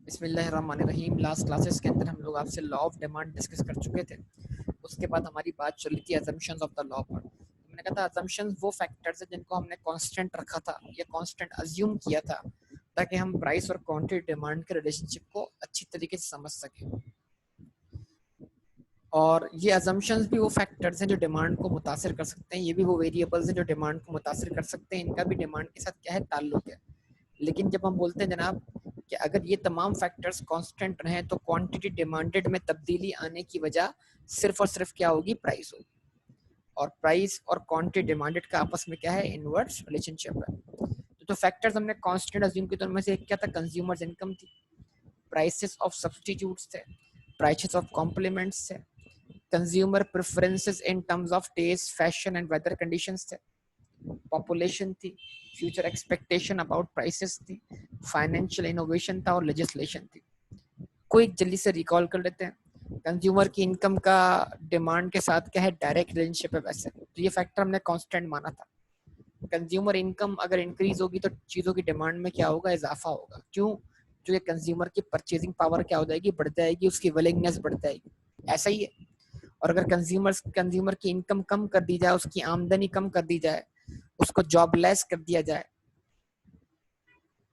बिस्मिल्लाहिर्रहमानिर्रहीम। Last classes के अंदर हम लोग आपसे लॉ ऑफ डिमांड डिस्कस कर चुके थे। उसके बाद हमारी बात चल रही थी अजम्पशंस ऑफ द लॉ पर। मैंने कहा था अजम्पशंस वो फैक्टर्स हैं जिनको हमने कांस्टेंट रखा था या कांस्टेंट अज्यूम किया था ताकि हम प्राइस और क्वांटिटी डिमांड के रिलेशनशिप को अच्छी तरीके से समझ सकें। और ये अजम्पशंस भी वो फैक्टर्स हैं जो डिमांड को मुतासिर कर सकते हैं, ये भी वो वेरिएबल्स हैं जो डिमांड को मुतासिर कर सकते हैं। इनका भी डिमांड के साथ क्या है ताल्लुक है। लेकिन जब हम बोलते हैं जनाब कि अगर ये तमाम फैक्टर्स कांस्टेंट रहें तो क्वांटिटी डिमांडेड में तब्दीली आने की वजह सिर्फ और सिर्फ क्या होगी, प्राइस होगी। और प्राइस और क्वांटिटी डिमांडेड का आपस में क्या है, इनवर्स रिलेशनशिप है। तो फैक्टर्स हमने कांस्टेंट अज्यूम किए तो उनमें से एक क्या था, कंज्यूमर्स इनकम थी, प्राइसेस ऑफ सब्सटीट्यूट्स थे, प्राइसेस ऑफ कॉम्प्लीमेंट्स थे, consumer preferences in terms of taste, fashion and weather conditions थे, पॉपुलेशन थी, फ्यूचर एक्सपेक्टेशन अबाउट प्राइसेस थी, फाइनेंशियल इनोवेशन था और लेजिस्लेशन थी। कोई जल्दी से रिकॉल कर लेते हैं। कंज्यूमर की इनकम का डिमांड के साथ क्या है, डायरेक्ट रिलेशनशिप है। वैसे तो ये फैक्टर हमने कांस्टेंट माना था। कंज्यूमर इनकम अगर इंक्रीज होगी तो चीज़ों की डिमांड में क्या होगा, इजाफा होगा। क्यों? जो कंज्यूमर की परचेजिंग पावर क्या हो जाएगी, बढ़ जाएगी, उसकी विलिंगनेस बढ़ जाएगी। ऐसा ही है। और अगर कंज्यूमर की इनकम कम कर दी जाए, उसकी आमदनी कम कर दी जाए, उसको जॉबलेस कर दिया जाए,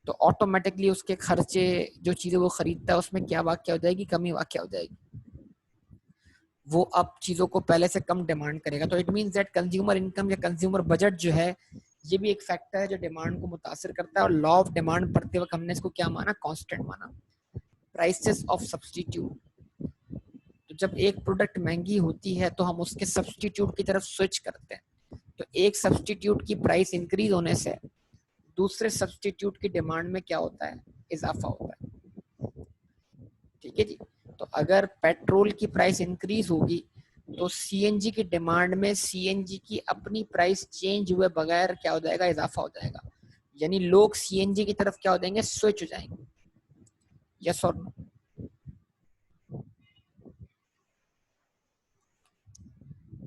तो ऑटोमेटिकली उसके खर्चे, जो चीज़ें वो खरीदता है उसमें क्या वाक़या हो जाएगी, कमी वाक़या हो जाएगी। वो अब चीज़ों को पहले से कम डिमांड करेगा। तो it means that consumer income या कंज्यूमर बजट जो है, ये भी एक फैक्टर है जो डिमांड को मुतासिर करता है। और लॉ ऑफ डिमांड पढ़ते वक्त हमने इसको क्या माना, कांस्टेंट माना। प्राइसेस ऑफ सब्सटीट्यूट, तो जब एक प्रोडक्ट महंगी होती है तो हम उसके सब्सटीट्यूट की तरफ स्विच करते हैं। तो एक सब्सटीट्यूट की प्राइस इंक्रीज होने से दूसरे सब्सटीट्यूट की डिमांड में क्या होता है, इजाफा होता है। ठीक है जी। तो अगर पेट्रोल की प्राइस इंक्रीज होगी तो सीएनजी की डिमांड में सीएनजी की अपनी प्राइस चेंज हुए बगैर क्या हो जाएगा, इजाफा हो जाएगा। यानी लोग सीएनजी की तरफ क्या हो जाएंगे, स्विच हो जाएंगे। यस और नो?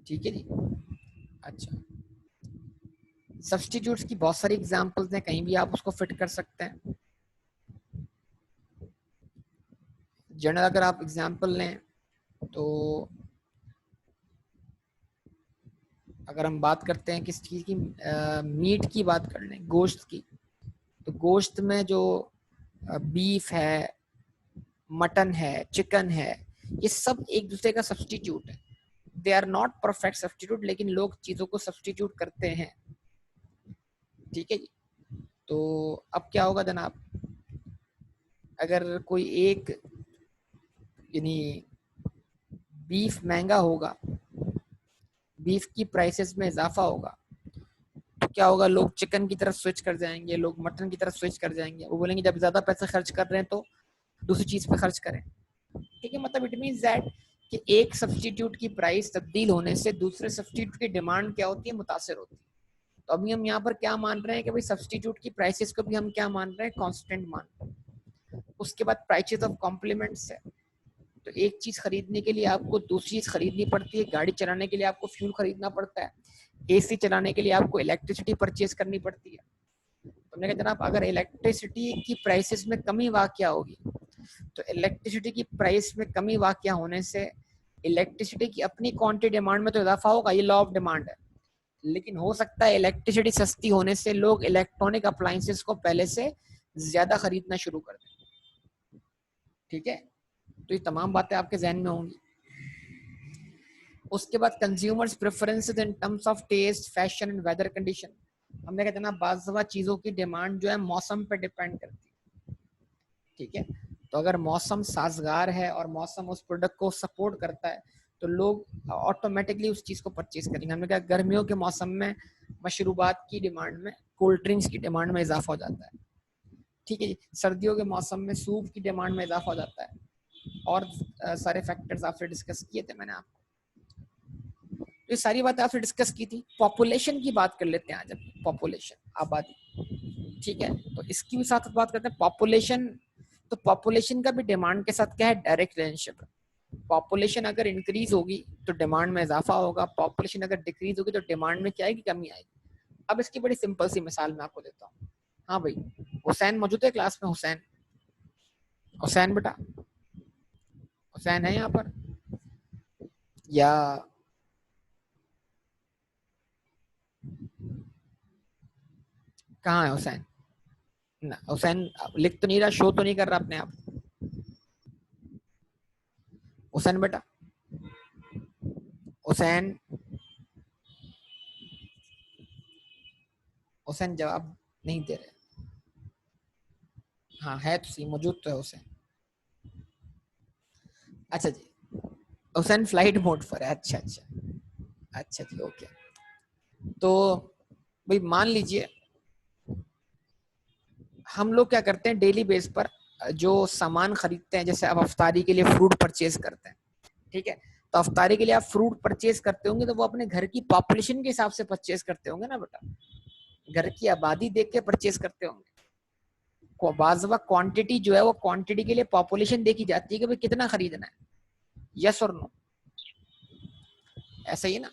ठीक है जी। अच्छा, सब्सटीट्यूट्स की बहुत सारी एग्जांपल्स हैं, कहीं भी आप उसको फिट कर सकते हैं। जनरल अगर आप एग्जांपल लें तो अगर हम बात करते हैं किस चीज़ की, मीट की बात कर लें, गोश्त की, तो गोश्त में जो बीफ है, मटन है, चिकन है, ये सब एक दूसरे का सब्सटीट्यूट है। They are not perfect substitute, लेकिन लोग चीज़ों को सब्सटीट्यूट करते हैं। ठीक है जी। तो अब क्या होगा जनाब, अगर कोई एक, यानी बीफ महंगा होगा, बीफ की प्राइसेस में इजाफा होगा, तो क्या होगा, लोग चिकन की तरफ स्विच कर जाएंगे, लोग मटन की तरफ स्विच कर जाएंगे। वो बोलेंगे जब ज्यादा पैसे खर्च कर रहे हैं तो दूसरी चीज पे खर्च करें। ठीक है, मतलब इट मींस दैट कि एक सब्सटीट्यूट की प्राइस तब्दील होने से दूसरे सब्सटीट्यूट की डिमांड क्या होती है, मुतासिर होती है। तो अभी हम यहाँ पर क्या मान रहे हैं कि भाई सब्सटीट्यूट की प्राइसेस को भी हम क्या मान रहे हैं, कांस्टेंट मान रहे हैं। उसके बाद प्राइसेस ऑफ कॉम्प्लीमेंट्स है। तो एक चीज खरीदने के लिए आपको दूसरी चीज खरीदनी पड़ती है। गाड़ी चलाने के लिए आपको फ्यूल खरीदना पड़ता है, एसी चलाने के लिए आपको इलेक्ट्रिसिटी परचेज करनी पड़ती है। तो हमने कहा जनाब अगर इलेक्ट्रिसिटी की प्राइसेस में कमी वाक़या होगी तो इलेक्ट्रिसिटी की प्राइस में कमी वाक़या होने से इलेक्ट्रिसिटी की अपनी क्वांटिटी डिमांड में तो इजाफा होगा, ये लॉ ऑफ डिमांड है। लेकिन हो सकता है इलेक्ट्रिसिटी सस्ती होने से लोग इलेक्ट्रॉनिक अप्लायंसेस को पहले से ज्यादा खरीदना शुरू कर दें। ठीक है, तो ये तमाम बातें आपके जहन में होंगी। उसके बाद consumers preferences in terms of taste, fashion and weather condition. हमने कहते ना बाज़ चीज़ों की डिमांड जो है मौसम पे डिपेंड करती है। ठीक है, तो अगर मौसम साजगार है और मौसम उस प्रोडक्ट को सपोर्ट करता है तो लोग ऑटोमेटिकली उस चीज़ को परचेज करेंगे। हमने कहा गर्मियों के मौसम में मशरूबात की डिमांड में, कोल्ड ड्रिंक्स की डिमांड में इजाफा हो जाता है। ठीक है जी। सर्दियों के मौसम में सूप की डिमांड में इजाफा हो जाता है। और सारे फैक्टर्स आपसे डिस्कस किए थे मैंने आपको। ये सारी बातें आपसे डिस्कस की थी। पॉपुलेशन की बात कर लेते हैं आज, पॉपुलेशन, आबादी। ठीक है, तो इसकी भी साथ बात करते हैं पॉपुलेशन। तो पॉपुलेशन का भी डिमांड के साथ क्या है, डायरेक्ट रिलेशनशिप है। पॉपुलेशन अगर इंक्रीज होगी तो डिमांड में इजाफा होगा, पॉपुलेशन अगर डिक्रीज होगी तो डिमांड में क्या आएगी, कमी आएगी। अब इसकी बड़ी सिंपल सी मिसाल मैं आपको देता हूँ। हाँ भाई, हुसैन मौजूद है क्लास में? हुसैन, हुसैन बेटा, हुसैन है यहाँ पर या कहाँ है हुसैन? ना हुसैन लिख तो नहीं रहा, शो तो नहीं कर रहा अपने आप। हुसैन बेटा, हुसैन, हुसैन जवाब नहीं दे रहे। हाँ है तो सही, मौजूद तो है हुसैन। अच्छा जी, हुसैन फ्लाइट मोड पर है। अच्छा अच्छा, अच्छा जी ओके। तो भाई मान लीजिए हम लोग क्या करते हैं डेली बेस पर, जो सामान खरीदते हैं, जैसे अब अफ्तारी के लिए फ्रूट परचेज करते हैं, ठीक है, तो अफ्तारी के लिए आप फ्रूट परचेज करते होंगे तो वो अपने घर की पॉपुलेशन के हिसाब से परचेज करते होंगे ना बेटा, घर की आबादी देख के परचेज करते होंगे। बाज़ वक्त क्वांटिटी जो है वो क्वांटिटी के लिए पॉपुलेशन देखी जाती है कि भाई कितना खरीदना है, यस और नो, ऐसा ही है ना।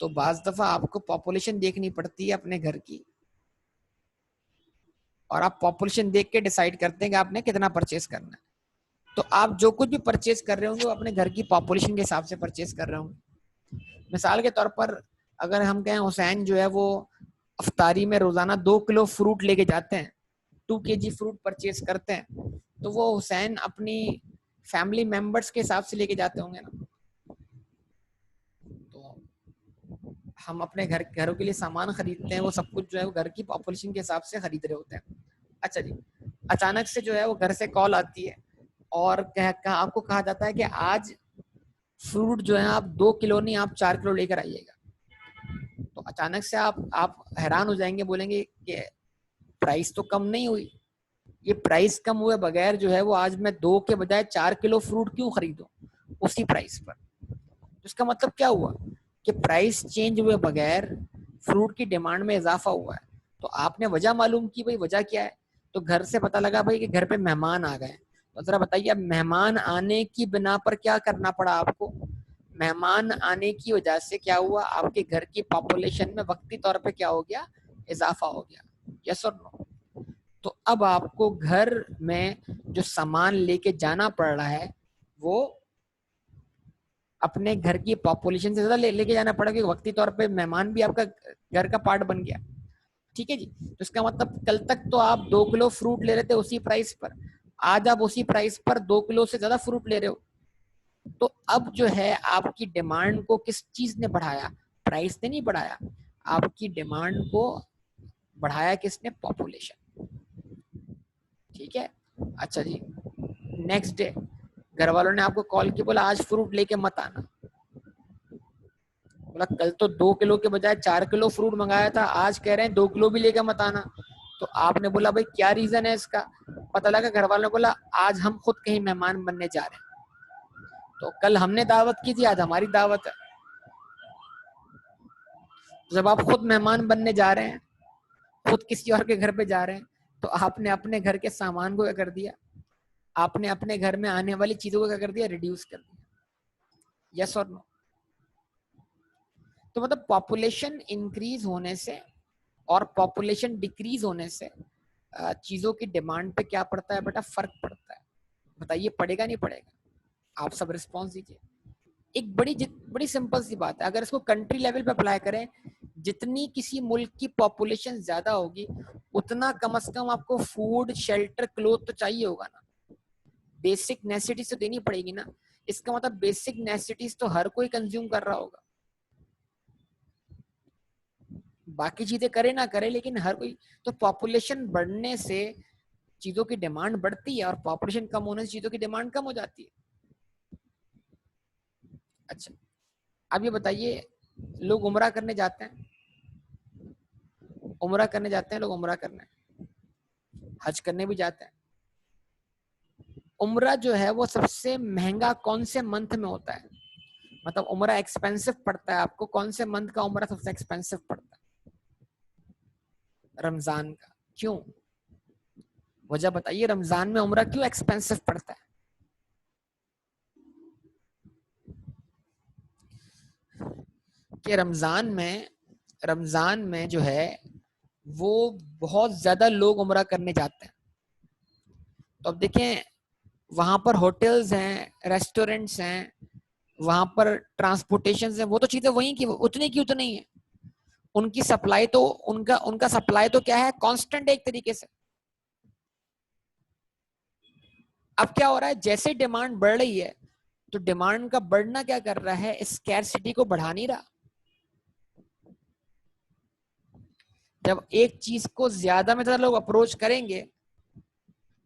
तो बाज दफा आपको पॉपुलेशन देखनी पड़ती है अपने घर की, और आप पॉपुलेशन देख के डिसाइड करते हैं कि आपने कितना परचेज करना है। तो आप जो कुछ भी परचेज कर रहे होंगे वो अपने घर की पॉपुलेशन के हिसाब से परचेज कर रहे होंगे। मिसाल के तौर पर अगर हम कहें हुसैन जो है वो अफ्तारी में रोजाना 2 किलो फ्रूट लेके जाते हैं, 2 kg फ्रूट परचेज करते हैं, तो वो हुसैन अपनी फैमिली मेंबर्स के हिसाब से लेके जाते होंगे ना। तो हम अपने घरों के लिए सामान खरीदते हैं, वो सब कुछ जो है वो घर की पॉपुलेशन के हिसाब से खरीद रहे होते हैं। अच्छा जी, अचानक से जो है वो घर से कॉल आती है और आपको कहा जाता है कि आज फ्रूट जो है आप 2 किलो नहीं, आप 4 किलो लेकर आइएगा। तो अचानक से आप हैरान हो जाएंगे, बोलेंगे कि प्राइस तो कम नहीं हुई, ये प्राइस कम हुए बगैर जो है वो आज मैं 2 के बजाय 4 किलो फ्रूट क्यों खरीदूं उसी प्राइस पर। तो इसका मतलब क्या हुआ कि प्राइस चेंज हुए बगैर फ्रूट की डिमांड में इजाफा हुआ है। तो आपने वजह मालूम की, भाई वजह क्या है, तो घर से पता लगा भाई कि घर पे मेहमान आ गए। तो जरा बताइए, मेहमान आने की बिना पर क्या करना पड़ा आपको? मेहमान आने की वजह से क्या हुआ, आपके घर की पॉपुलेशन में वक्ती तौर पे क्या हो गया, इजाफा हो गया, यस और नो। तो अब आपको घर में जो सामान लेके जाना पड़ रहा है वो अपने घर की पॉपुलेशन से ज्यादा लेके जाना पड़ा, क्योंकि वक्ती तौर पे मेहमान भी आपका घर का पार्ट बन गया। ठीक है जी, तो इसका मतलब कल तक तो आप 2 किलो फ्रूट ले रहे थे उसी प्राइस पर, आज आप उसी प्राइस पर 2 किलो से ज्यादा फ्रूट ले रहे हो। तो अब जो है आपकी डिमांड को किस चीज ने बढ़ाया, प्राइस ने नहीं बढ़ाया, आपकी डिमांड को बढ़ाया किसने, पॉपुलेशन। ठीक है। अच्छा जी, नेक्स्ट डे घर वालों ने आपको कॉल किया, बोला आज फ्रूट लेके मत आना। बोला कल तो 2 किलो के बजाय 4 किलो फ्रूट मंगाया था, आज कह रहे हैं 2 किलो भी लेके मत आना। तो आपने बोला भाई क्या रीजन है इसका? पता लगा घर वालों ने बोला आज हम खुद कहीं मेहमान बनने जा रहे हैं, तो कल हमने दावत की थी, आज हमारी दावत है। जब आप खुद मेहमान बनने जा रहे हैं, खुद किसी और के घर पे जा रहे हैं, तो आपने अपने घर के सामान को क्या कर दिया, आपने अपने घर में आने वाली चीजों को क्या कर दिया, रिड्यूस कर दिया, यस और नो। तो मतलब पॉपुलेशन इंक्रीज होने से और पॉपुलेशन डिक्रीज होने से चीजों की डिमांड पे क्या पड़ता है बेटा, फर्क पड़ता है। बताइए पड़ेगा नहीं पड़ेगा? आप सब रिस्पॉन्स दीजिए। एक बड़ी सिंपल सी बात है, अगर इसको कंट्री लेवल पे अप्लाई करें, जितनी किसी मुल्क की पॉपुलेशन ज्यादा होगी उतना कम से कम आपको फूड, शेल्टर, क्लोथ तो चाहिए होगा ना, बेसिक नेसेसिटीज तो देनी पड़ेगी ना। इसका मतलब बेसिक नेसेसिटीज तो हर कोई कंज्यूम कर रहा होगा, बाकी चीजें करे ना करे लेकिन हर कोई। तो पॉपुलेशन बढ़ने से चीजों की डिमांड बढ़ती है और पॉपुलेशन कम होने से चीजों की डिमांड कम हो जाती है। अच्छा, अब ये बताइए, लोग उम्रा करने जाते हैं, उम्रा करने जाते हैं लोग, उम्रा करने, हज करने भी जाते हैं। उम्रा जो है वो सबसे महंगा कौन से मंथ में होता है, मतलब उम्रा एक्सपेंसिव पड़ता है आपको, कौन से मंथ का उम्रा सबसे एक्सपेंसिव पड़ता है? रमजान का। क्यों, वजह बताइए, रमजान में उम्रा क्यों एक्सपेंसिव पड़ता है? कि रमजान में जो है वो बहुत ज्यादा लोग उम्रा करने जाते हैं। तो अब देखें, वहां पर होटल्स हैं, रेस्टोरेंट्स हैं, वहां पर ट्रांसपोर्टेशन है, वो तो चीजें वही की उतनी की उतनी है। उनकी सप्लाई तो उनका उनका सप्लाई तो क्या है, कांस्टेंट एक तरीके से। अब क्या हो रहा है, जैसे डिमांड बढ़ रही है तो डिमांड का बढ़ना क्या कर रहा है, स्कैरसिटी को बढ़ा नहीं रहा। जब एक चीज को ज्यादा में ज्यादा लोग अप्रोच करेंगे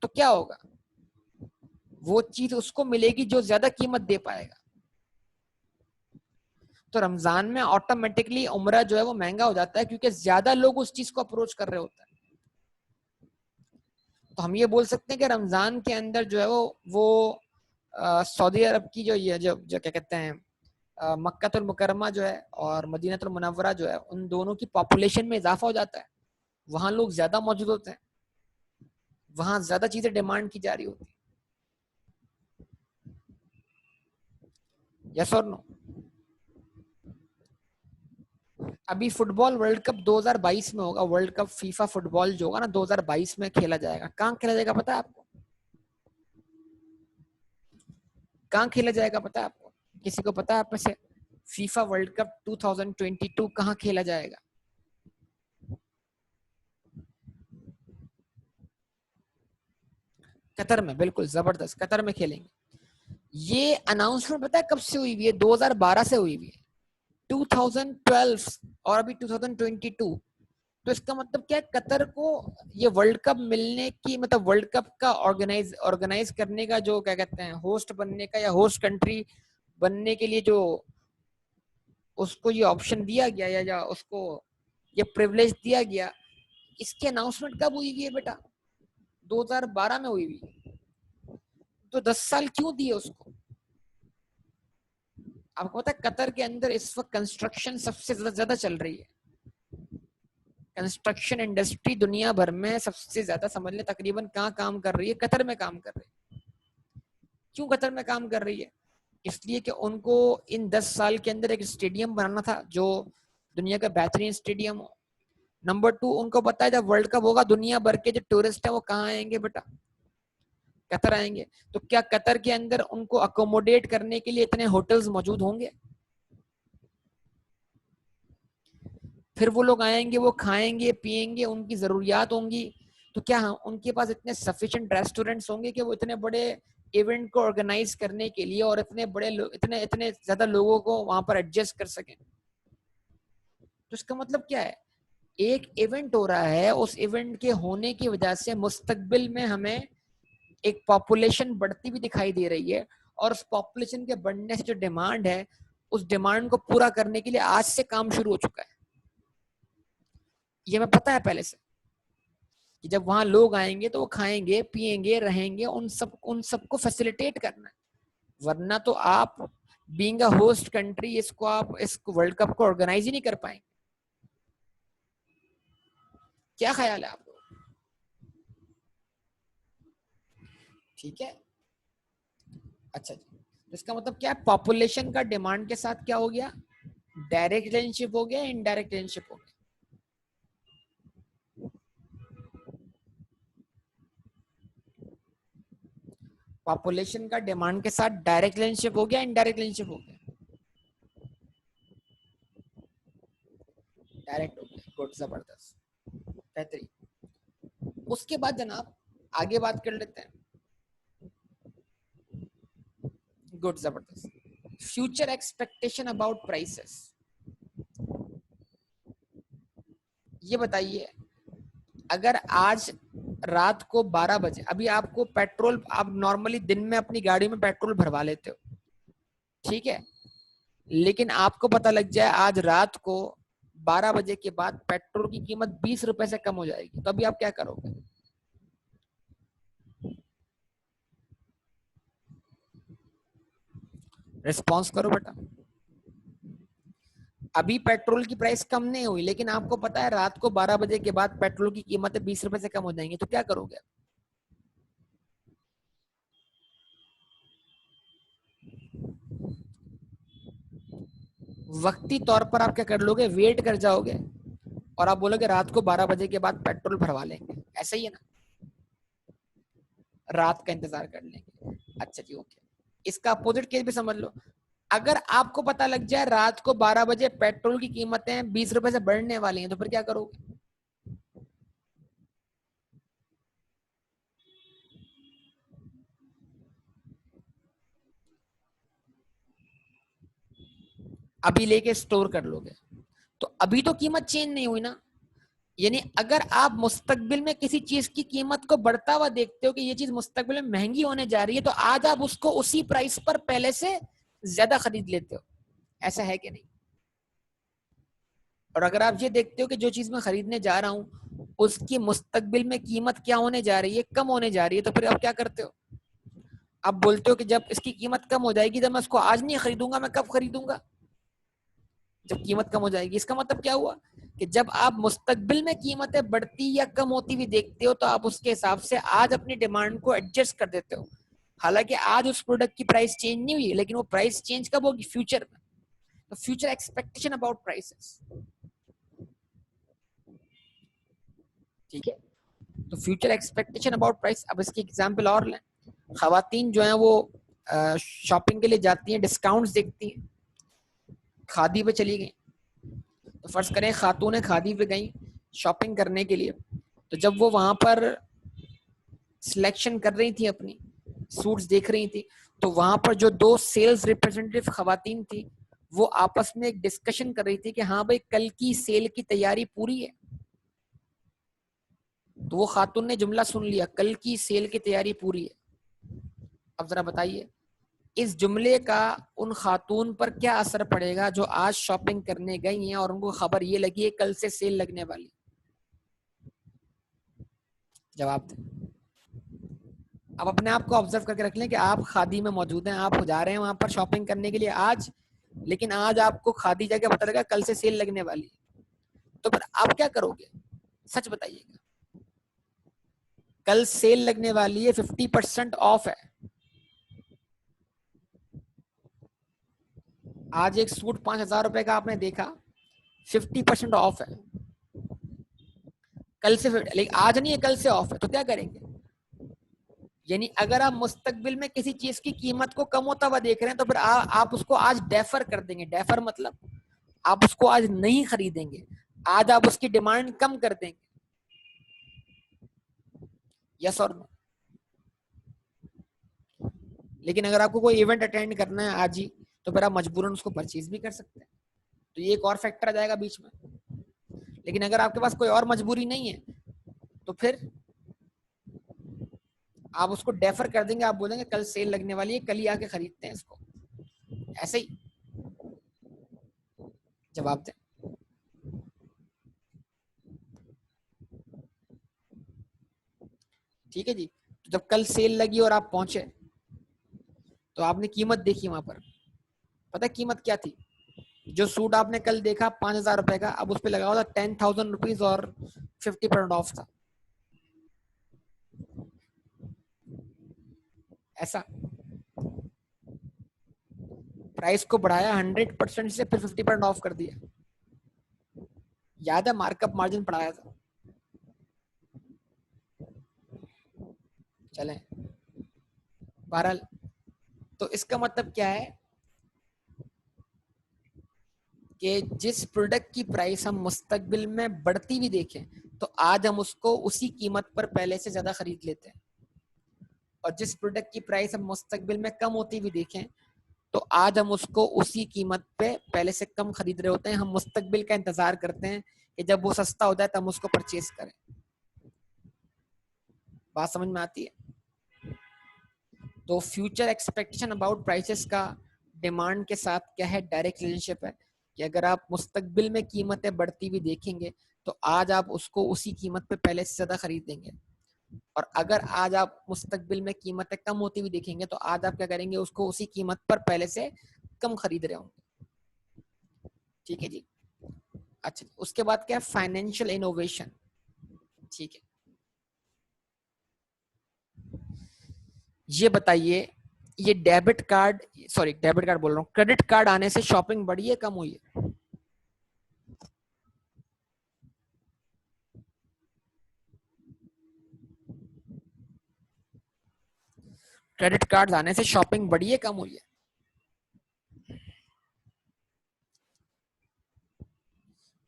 तो क्या होगा, वो चीज उसको मिलेगी जो ज्यादा कीमत दे पाएगा। तो रमजान में ऑटोमेटिकली उम्रा जो है वो महंगा हो जाता है, क्योंकि ज्यादा लोग उस चीज को अप्रोच कर रहे होते हैं। तो हम ये बोल सकते हैं कि रमजान के अंदर जो है वो सऊदी अरब की जो ये जो क्या कहते हैं, मक्कातुल मुकर्रमा जो है और मदीनातुल मुनव्वरा जो है, उन दोनों की पॉपुलेशन में इजाफा हो जाता है। वहां लोग ज्यादा मौजूद होते हैं, वहां ज्यादा चीजें डिमांड की जा रही होती है। यस और नो? अभी फुटबॉल वर्ल्ड कप 2022 में होगा, वर्ल्ड कप फीफा फुटबॉल जो होगा ना 2022 में खेला जाएगा। कहाँ खेला जाएगा पता है आपको? कहाँ खेला जाएगा पता है आपको? किसी को पता है आप में से? फीफा वर्ल्ड कप 2022 कहाँ खेला जाएगा? कतर में, बिल्कुल जबरदस्त, कतर में खेलेंगे। ये अनाउंसमेंट पता है कब से हुई हुई है? 2012 से हुई हुई है, 2012 और अभी 2022। तो इसका मतलब क्या है, कतर को ये वर्ल्ड कप मिलने की, मतलब वर्ल्ड कप का ऑर्गेनाइज करने का जो क्या कहते हैं, होस्ट बनने का या होस्ट कंट्री बनने के लिए जो उसको ये ऑप्शन दिया गया या उसको ये प्रिविलेज दिया गया, इसकी अनाउंसमेंट कब हुई हुई है बेटा? 2012 में हुई हुई। तो 10 साल क्यों दिए उसको? आपको पता है कतर के अंदर इस वक्त कंस्ट्रक्शन सबसे ज्यादा चल रही है। कंस्ट्रक्शन इंडस्ट्री दुनिया भर में सबसे ज्यादा, समझ ले तकरीबन कहाँ काम कर रही है, कतर में काम कर रही है। क्यों कतर में काम कर रही है? इसलिए कि उनको इन 10 साल के अंदर एक स्टेडियम बनाना था जो दुनिया का बेहतरीन स्टेडियम हो। नंबर 2, उनको पता है जब वर्ल्ड कप होगा दुनिया भर के जो टूरिस्ट है वो कहाँ आएंगे बेटा? कतर आएंगे। तो क्या कतर के अंदर उनको अकोमोडेट करने के लिए इतने होटल्स मौजूद होंगे? फिर वो लोग आएंगे, वो खाएंगे पिएंगे, उनकी जरूरियात होंगी। तो क्या उनके पास इतने सफिशिएंट रेस्टोरेंट्स होंगे कि वो इतने बड़े इवेंट को ऑर्गेनाइज करने के लिए और इतने बड़े इतने इतने ज्यादा लोगों को वहां पर एडजस्ट कर सकें? तो इसका मतलब क्या है, एक इवेंट हो रहा है, उस इवेंट के होने की वजह से मुस्तकबिल में हमें एक पॉपुलेशन बढ़ती भी दिखाई दे रही है, और उस पॉपुलेशन के बढ़ने से जो डिमांड है, उस डिमांड को पूरा करने के लिए आज से काम शुरू हो चुका है। ये हमें पता है पहले से कि जब वहां लोग आएंगे तो वो खाएंगे पिएंगे रहेंगे, उन सबको फैसिलिटेट करना है। वरना तो आप बीइंग अ होस्ट कंट्री इसको आप इस वर्ल्ड कप को ऑर्गेनाइज ही नहीं कर पाएंगे। क्या ख्याल है आप लोग? ठीक है, अच्छा जी। तो इसका मतलब क्या है, पॉपुलेशन का डिमांड के साथ क्या हो गया, डायरेक्ट रिलेशनशिप हो गया, इनडायरेक्ट रिलेशनशिप हो गया? पॉपुलेशन का डिमांड के साथ डायरेक्ट रिलेशनशिप हो गया, इनडायरेक्ट रिलेशनशिप हो गया? डायरेक्ट हो गया, गुड, जबरदस्त, बेहतरीन। उसके बाद जनाब आगे बात कर लेते हैं। गुड, जबरदस्त। फ्यूचर एक्सपेक्टेशन अबाउट प्राइसेस, ये बताइए, अगर आज रात को 12 बजे, अभी आपको पेट्रोल, आप नॉर्मली दिन में अपनी गाड़ी में पेट्रोल भरवा लेते हो, ठीक है, लेकिन आपको पता लग जाए आज रात को 12 बजे के बाद पेट्रोल की कीमत 20 रुपए से कम हो जाएगी, तो अभी आप क्या करोगे? रिस्पॉन्स करो बेटा। अभी पेट्रोल की प्राइस कम नहीं हुई, लेकिन आपको पता है रात को 12 बजे के बाद पेट्रोल की कीमतें 20 रुपए से कम हो जाएंगी, तो क्या करोगे? वक्ती तौर पर आप क्या कर लोगे, वेट कर जाओगे और आप बोलोगे रात को 12 बजे के बाद पेट्रोल भरवा लेंगे, ऐसा ही है ना? रात का इंतजार कर लेंगे। अच्छा जी, ओके। इसका अपोजिट केस भी समझ लो। अगर आपको पता लग जाए रात को 12 बजे पेट्रोल की कीमतें 20 रुपए से बढ़ने वाली हैं, तो फिर क्या करोगे? अभी लेके स्टोर कर लोगे। तो अभी तो कीमत चेंज नहीं हुई ना। यानी अगर आप मुस्तकबिल में किसी चीज की कीमत को बढ़ता हुआ देखते हो कि ये चीज मुस्तकबिल में महंगी होने जा रही है, तो आज आप उसको उसी प्राइस पर पहले से ज्यादा खरीद लेते हो। ऐसा है कि नहीं? और अगर आप ये देखते हो कि जो चीज मैं खरीदने जा रहा हूँ उसकी मुस्तकबिल में कीमत क्या होने जा रही है, कम होने जा रही है, तो फिर आप क्या करते हो? आप बोलते हो कि जब इसकी कीमत कम हो जाएगी, जब मैं उसको आज नहीं खरीदूंगा, मैं कब खरीदूंगा? जब कीमत कम हो जाएगी। इसका मतलब क्या हुआ कि जब आप मुस्तकबिल में कीमतें बढ़ती या कम होती हुई देखते हो, तो आप उसके हिसाब से आज अपनी डिमांड को एडजस्ट कर देते हो। हालांकि आज उस प्रोडक्ट की प्राइस चेंज नहीं हुई, लेकिन वो प्राइस चेंज कब होगी? फ्यूचर में। तो फ्यूचर एक्सपेक्टेशन अबाउट प्राइसेस। ठीक है। तो फ्यूचर एक्सपेक्टेशन अबाउट प्राइस। अब इसकी एग्जांपल और लें। खवातीन जो है वो शॉपिंग के लिए जाती हैं, डिस्काउंट्स देखती हैं, खादी पे चली गई। तो फर्ज करें खातून खादी पे गई शॉपिंग करने के लिए। तो जब वो वहां पर सिलेक्शन कर रही थी, अपनी सूट्स देख रही थी, तो वहां पर जो दो सेल्स रिप्रेजेंटेटिव खवातीन थी, वो आपस में एक डिस्कशन कर रही थी कि हाँ भाई, कल की सेल की तैयारी पूरी है। तो वो खातून ने जुमला सुन लिया, कल की सेल की तैयारी पूरी है। अब जरा बताइए, इस जुमले का उन खातून पर क्या असर पड़ेगा जो आज शॉपिंग करने गई हैं और उनको खबर ये लगी है कल से सेल लगने वाली? जवाब दें। अब अपने आप को ऑब्जर्व करके रख लें कि आप खादी में मौजूद हैं, आप जा रहे हैं वहां पर शॉपिंग करने के लिए आज, लेकिन आज आपको खादी जगह पता लगा कल से सेल लगने वाली है। तो फिर आप क्या करोगे? सच बताइएगा। कल सेल लगने वाली है, 50% ऑफ है। आज एक सूट 5,000 रुपए का आपने देखा, 50% ऑफ है। कल से, लेकिन आज नहीं है, कल से ऑफ है, तो क्या करेंगे? यानी अगर आप मुस्तकबिल में किसी चीज की कीमत को कम होता हुआ देख रहे हैं, तो फिर आप उसको आज डेफर कर देंगे। डेफर मतलब आप उसको आज नहीं खरीदेंगे, आज आप उसकी डिमांड कम कर देंगे। यस और नो? लेकिन अगर आपको कोई इवेंट अटेंड करना है आज ही, तो फिर आप मजबूरन उसको परचेज भी कर सकते हैं। तो ये एक और फैक्टर आ जाएगा बीच में। लेकिन अगर आपके पास कोई और मजबूरी नहीं है, तो फिर आप उसको डेफर कर देंगे। आप बोलेंगे कल सेल लगने वाली है, कल ही आके खरीदते हैं इसको। ऐसे ही। जवाब दें। ठीक है जी। तो जब कल सेल लगी और आप पहुंचे, तो आपने कीमत देखी वहां पर। पता है कीमत क्या थी? जो सूट आपने कल देखा 5,000 रुपए का, अब उस पर लगा हुआ था 10,000 रुपीज और 50% ऑफ था। ऐसा प्राइस को बढ़ाया 100% से, फिर 50% ऑफ कर दिया। याद है मार्कअप मार्जिन पढ़ाया था? चलें। बहरहाल, तो इसका मतलब क्या है कि जिस प्रोडक्ट की प्राइस हम मुस्तकबिल में बढ़ती हुई देखें, तो आज हम उसको उसी कीमत पर पहले से ज्यादा खरीद लेते हैं। और जिस प्रोडक्ट की प्राइस हम मुस्तकबिल में कम होती हुई देखें, तो आज हम उसको उसी कीमत पे पहले से कम खरीद रहे होते हैं। हम मुस्तकबिल का इंतजार करते हैं कि जब वो सस्ता हो जाए तब हम उसको परचेज करें। बात समझ में आती है? तो फ्यूचर एक्सपेक्टेशन अबाउट प्राइसेस का डिमांड के साथ क्या है? डायरेक्ट रिलेशनशिप है कि अगर आप मुस्तकबिल में कीमतें बढ़ती हुई देखेंगे, तो आज आप उसको उसी कीमत पे पहले से ज्यादा खरीदेंगे। और अगर आज आप मुस्तकबिल में कीमतें कम होती हुई देखेंगे, तो आज आप क्या करेंगे? उसको उसी कीमत पर पहले से कम खरीद रहे होंगे। ठीक है जी। अच्छा, उसके बाद क्या है? Financial innovation. ठीक है। ये बताइए, ये debit card, sorry debit card बोल रहा हूँ, क्रेडिट कार्ड आने से शॉपिंग बढ़ी है, कम हुई है? क्रेडिट कार्ड आने से शॉपिंग बढ़ी है कम हुई है?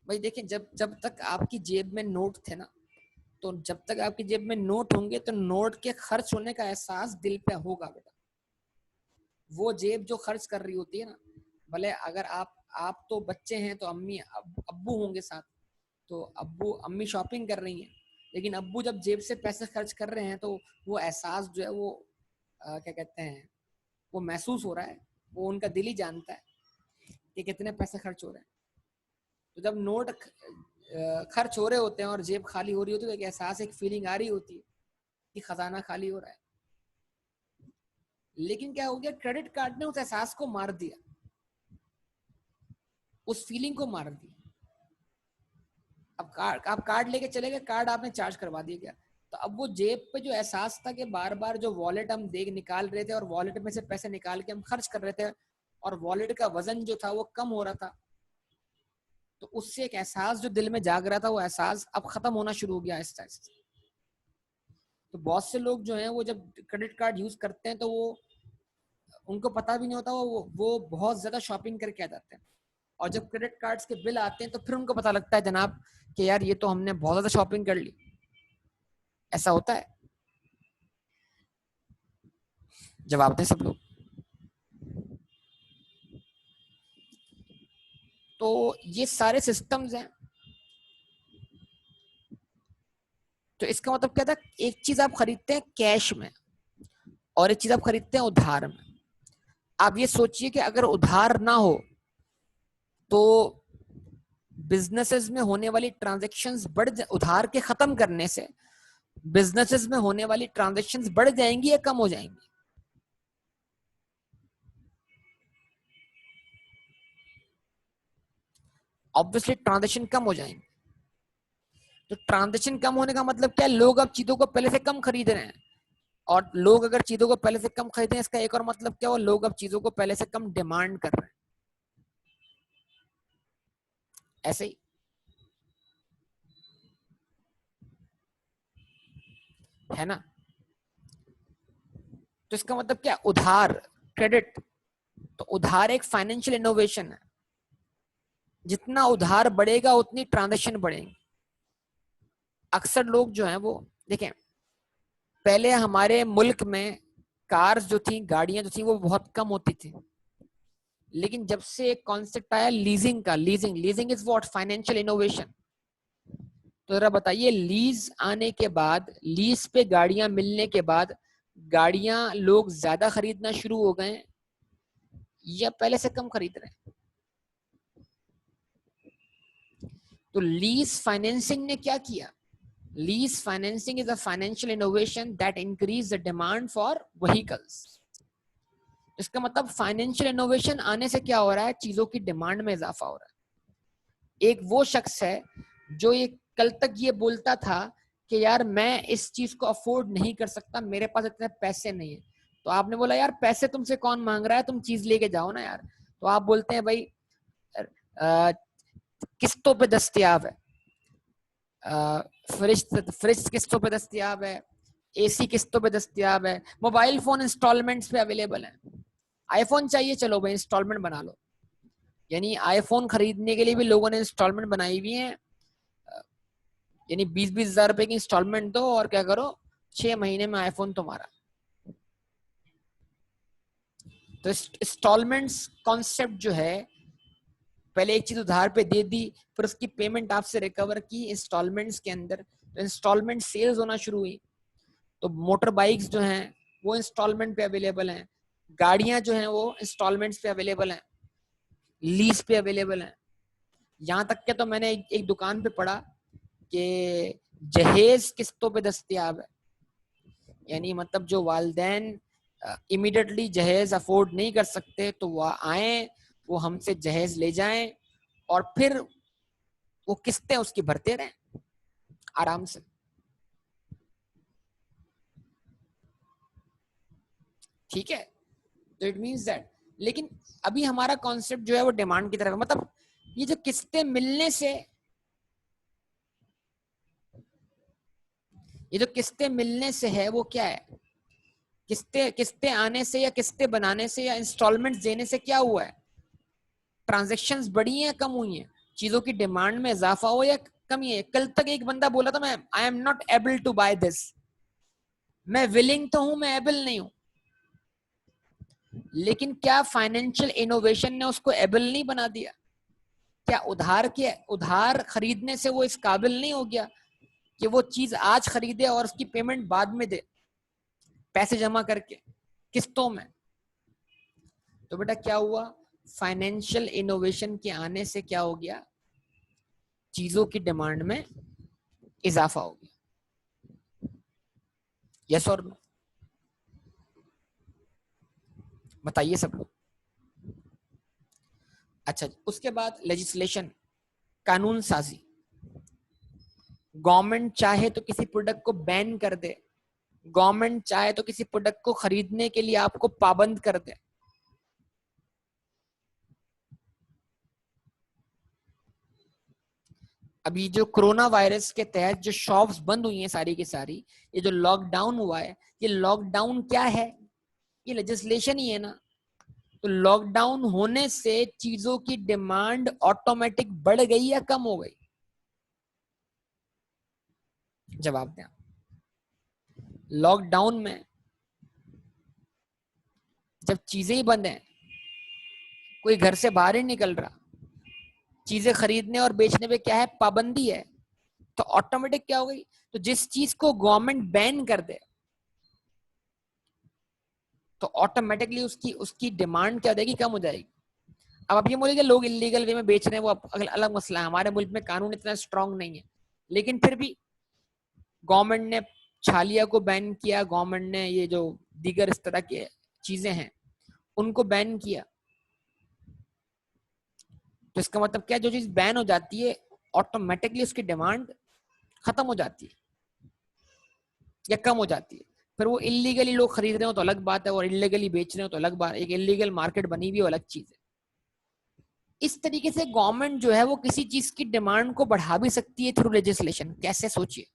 भाई देखिए, जब जब तक आपकी जेब में नोट थे ना, तो जब तक आपकी जेब में नोट होंगे तो नोट के खर्च होने का एहसास दिल पे होगा बेटा। वो जेब जो खर्च कर रही होती है ना, भले अगर आप तो बच्चे हैं तो अम्मी अब्बू होंगे साथ, तो अब्बू अम्मी शॉपिंग कर रही हैं, लेकिन अब्बू जब जेब से पैसे खर्च कर रहे हैं तो वो एहसास जो है वो क्या कहते हैं, वो महसूस हो रहा है, वो उनका दिल ही जानता है कि कितने पैसे खर्च हो रहे हैं। तो जब नोट खर्च हो रहे होते हैं और जेब खाली हो रही होती है, तो एक एहसास, एक फीलिंग आ रही होती है कि खजाना खाली हो रहा है। लेकिन क्या हो गया, क्रेडिट कार्ड ने उस एहसास को मार दिया, उस फीलिंग को मार दिया। अब कार्ड, आप कार्ड लेके चले गए, कार्ड आपने चार्ज करवा दिया गया, तो अब वो जेब पे जो एहसास था कि बार बार जो वॉलेट हम देख निकाल रहे थे और वॉलेट में से पैसे निकाल के हम खर्च कर रहे थे और वॉलेट का वजन जो था वो कम हो रहा था, तो उससे एक एहसास जो दिल में जाग रहा था, वो एहसास अब खत्म होना शुरू हो गया आहिस्ता आहिस्ता। तो बहुत से लोग जो हैं वो जब क्रेडिट कार्ड यूज करते हैं तो वो उनको पता भी नहीं होता, वो बहुत ज्यादा शॉपिंग करके आ जाते हैं, और जब क्रेडिट कार्ड्स के बिल आते हैं तो फिर उनको पता लगता है जनाब कि यार ये तो हमने बहुत ज्यादा शॉपिंग कर ली। ऐसा होता है। जवाब दें सब लोग। तो ये सारे सिस्टम्स हैं। तो इसका मतलब क्या था, एक चीज आप खरीदते हैं कैश में और एक चीज आप खरीदते हैं उधार में। आप ये सोचिए कि अगर उधार ना हो तो बिजनेसेस में होने वाली ट्रांजैक्शंस उधार के खत्म करने से बिजनेसेस में होने वाली ट्रांजैक्शंस बढ़ जाएंगी या कम हो जाएंगी? ऑब्वियसली ट्रांजैक्शन कम हो जाएंगे। तो ट्रांजैक्शन कम होने का मतलब क्या है, लोग अब चीजों को पहले से कम खरीद रहे हैं, और लोग अगर चीजों को पहले से कम खरीदे, इसका एक और मतलब क्या हुआ, लोग अब चीजों को पहले से कम डिमांड कर रहे हैं। ऐसे ही है ना। तो इसका मतलब क्या, उधार, क्रेडिट, तो उधार एक फाइनेंशियल इनोवेशन है। जितना उधार बढ़ेगा उतनी ट्रांजैक्शन बढ़ेंगे। अक्सर लोग जो हैं वो देखें, पहले हमारे मुल्क में कार्स जो थी, गाड़ियां जो थी, वो बहुत कम होती थी, लेकिन जब से एक कॉन्सेप्ट आया लीजिंग का, leasing leasing is what, financial innovation. तो जरा बताइए, लीज आने के बाद, लीज पे गाड़ियां मिलने के बाद, गाड़ियां लोग ज्यादा खरीदना शुरू हो गए या पहले से कम खरीद रहे हैं? तो लीज फाइनेंसिंग ने क्या किया, lease financing is a financial innovation that increase the demand for vehicles. इसका मतलब फाइनेंशियल इनोवेशन आने से क्या हो रहा है, चीजों की डिमांड में इजाफा हो रहा है। एक वो शख्स है जो ये कल तक ये बोलता था कि यार मैं इस चीज को अफोर्ड नहीं कर सकता, मेरे पास इतने पैसे नहीं है, तो आपने बोला यार पैसे तुमसे कौन मांग रहा है, तुम चीज लेके जाओ ना यार। तो आप बोलते हैं भाई किस्तों पे दस्तयाब है, फ्रिज फ्रिज किस्तों पे दस्तयाब है, एसी किस्तों पे दस्तयाब है, मोबाइल फोन इंस्टॉलमेंट्स पे अवेलेबल है। आईफोन चाहिए, चलो भाई इंस्टॉलमेंट बना लो। यानी आईफोन खरीदने के लिए भी लोगों ने इंस्टॉलमेंट बनाई हुई है। यानी 20-20 हजार रुपए की इंस्टॉलमेंट दो और क्या करो, 6 महीने में आईफोन तुम्हारा। तो इंस्टॉलमेंट्स कॉन्सेप्ट जो है, पहले एक चीज उधार पे दे दी, फिर उसकी पेमेंट आपसे रिकवर की इंस्टॉलमेंट्स के अंदर, तो इंस्टॉलमेंट सेल्स होना शुरू हुई। तो मोटर बाइक्स जो हैं वो इंस्टॉलमेंट पे अवेलेबल हैं, गाड़ियां जो हैं वो इंस्टॉलमेंट्स पे अवेलेबल हैं, लीज पे अवेलेबल हैं। यहाँ तक के तो मैंने एक दुकान पे पढ़ा कि जहेज किस्तों पे दस्तयाब है। यानी मतलब जो वालदैन इमीडिएटली जहेज अफोर्ड नहीं कर सकते, तो वह आए, वो हमसे जहेज ले जाएं और फिर वो किस्तें उसकी भरते रहें आराम से। ठीक है, तो इट मीन्स दैट, लेकिन अभी हमारा कॉन्सेप्ट जो है वो डिमांड की तरफ है। मतलब ये जो किस्तें मिलने से, ये जो किस्तें मिलने से है वो क्या है, किस्तें किस्तें आने से या किस्तें बनाने से या इंस्टॉलमेंट्स देने से क्या हुआ है? ट्रांजैक्शंस बढ़ी हैं, कम हुई हैं? चीजों की डिमांड में इजाफा हो या कमी है? कल तक एक बंदा बोला था, मैं I am not able to buy this, मैं विलिंग तो हूं, मैं एबल नहीं हूं। लेकिन क्या फाइनेंशियल इनोवेशन ने उसको एबल नहीं बना दिया? क्या उधार खरीदने से वो इस काबिल नहीं हो गया कि वो चीज आज खरीदे और उसकी पेमेंट बाद में दे, पैसे जमा करके किस्तों में? तो बेटा क्या हुआ? फाइनेंशियल इनोवेशन के आने से क्या हो गया? चीजों की डिमांड में इजाफा हो गया। यस और नो? बताइए सब लोग। अच्छा, उसके बाद लेजिस्लेशन, कानून साजी। गवर्नमेंट चाहे तो किसी प्रोडक्ट को बैन कर दे, गवर्नमेंट चाहे तो किसी प्रोडक्ट को खरीदने के लिए आपको पाबंद कर दे। अभी जो कोरोना वायरस के तहत जो शॉप्स बंद हुई हैं सारी की सारी, ये जो लॉकडाउन हुआ है, ये लॉकडाउन क्या है? ये लेजिस्लेशन ही है ना। तो लॉकडाउन होने से चीजों की डिमांड ऑटोमेटिक बढ़ गई या कम हो गई? जवाब दें। लॉकडाउन में जब चीजें ही बंद हैं, कोई घर से बाहर ही निकल रहा, चीजें खरीदने और बेचने पे क्या है? पाबंदी है। तो ऑटोमेटिक क्या हो गई? तो जिस चीज को गवर्नमेंट बैन कर दे तो ऑटोमेटिकली उसकी उसकी डिमांड क्या हो जाएगी? कम हो जाएगी। अब आप ये बोलेंगे लोग इलीगल वे में बेच रहे हैं, वो अलग मसला है, हमारे मुल्क में कानून इतना स्ट्रांग नहीं है। लेकिन फिर भी गवर्नमेंट ने छालिया को बैन किया, गवर्नमेंट ने ये जो दीगर इस तरह की चीजें हैं उनको बैन किया। तो इसका मतलब क्या? जो चीज बैन हो जाती है ऑटोमेटिकली उसकी डिमांड खत्म हो जाती है या कम हो जाती है। फिर वो इलीगली लोग खरीद रहे हो तो अलग बात है, और इलीगली बेच रहे हो तो अलग बात। एक इलीगल मार्केट बनी हुई अलग चीज है। इस तरीके से गवर्नमेंट जो है वो किसी चीज की डिमांड को बढ़ा भी सकती है थ्रू लेजिस्लेशन। कैसे? सोचिए,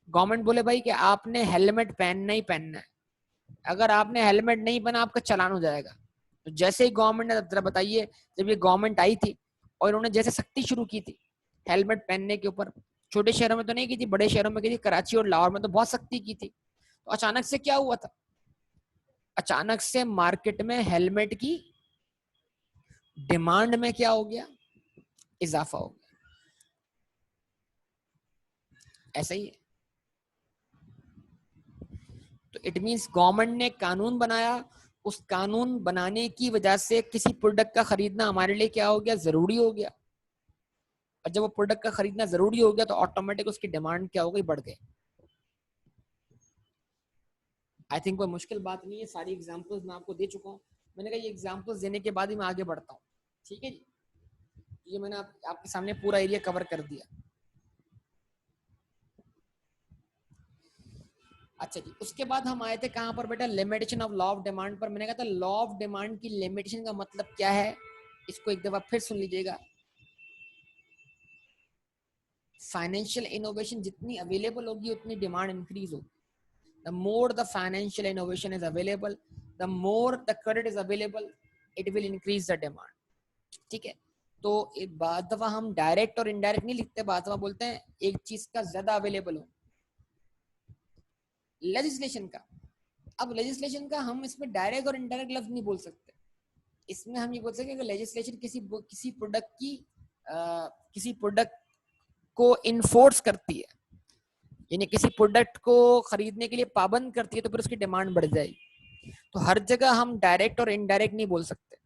गवर्नमेंट बोले भाई कि आपने हेलमेट पहनना ही पहनना है, अगर आपने हेलमेट नहीं पहना आपका चालान हो जाएगा। तो जैसे ही गवर्नमेंट ने, जरा बताइए, जब ये गवर्नमेंट आई थी और इन्होंने जैसे सख्ती शुरू की थी हेलमेट पहनने के ऊपर, छोटे शहरों में तो नहीं की थी, बड़े शहरों में की थी, कराची और लाहौर में तो बहुत सख्ती की थी। तो अचानक से क्या हुआ था? अचानक से मार्केट में हेलमेट की डिमांड में क्या हो गया? इजाफा हो गया। ऐसा ही है। तो इट मींस गवर्नमेंट ने कानून बनाया, उस कानून बनाने की वजह से किसी प्रोडक्ट का खरीदना हमारे लिए क्या हो गया? जरूरी हो गया। और जब वो प्रोडक्ट का खरीदना जरूरी हो गया तो ऑटोमेटिक उसकी डिमांड क्या हो गई? बढ़ गई। आई थिंक कोई मुश्किल बात नहीं है, सारी एग्जांपल्स मैं आपको दे चुका हूँ। मैंने कहा ये एग्जांपल्स देने के बाद ही मैं आगे बढ़ता हूँ। ठीक है जी, ये मैंने आपके सामने पूरा एरिया कवर कर दिया। अच्छा जी, उसके बाद हम आए थे कहाँ पर बेटा? Limitation of law of demand पर। मैंने कहा था लॉ ऑफ डिमांड की लिमिटेशन का मतलब क्या है, इसको एक दफा फिर सुन लीजिएगा। फाइनेंशियल इनोवेशन जितनी अवेलेबल होगी उतनी डिमांड इंक्रीज होगी। The more the financial innovation is available, the more the credit is available, it will increase the demand. ठीक है? तो एक बात दफा हम डायरेक्ट और इनडायरेक्ट नहीं लिखते, बात दफा बोलते हैं एक चीज का ज्यादा अवेलेबल हो। लेजिस्लेशन का, अब लेजिस्लेशन का हम इसमें डायरेक्ट और इनडायरेक्ट लफ्ज नहीं बोल सकते। इसमें हम ये बोल सकते हैं कि लेजिस्लेशन किसी प्रोडक्ट की किसी प्रोडक्ट को इन्फोर्स करती है, यानी किसी प्रोडक्ट को खरीदने के लिए पाबंद करती है, तो फिर उसकी डिमांड बढ़ जाएगी। तो हर जगह हम डायरेक्ट और इनडायरेक्ट नहीं बोल सकते।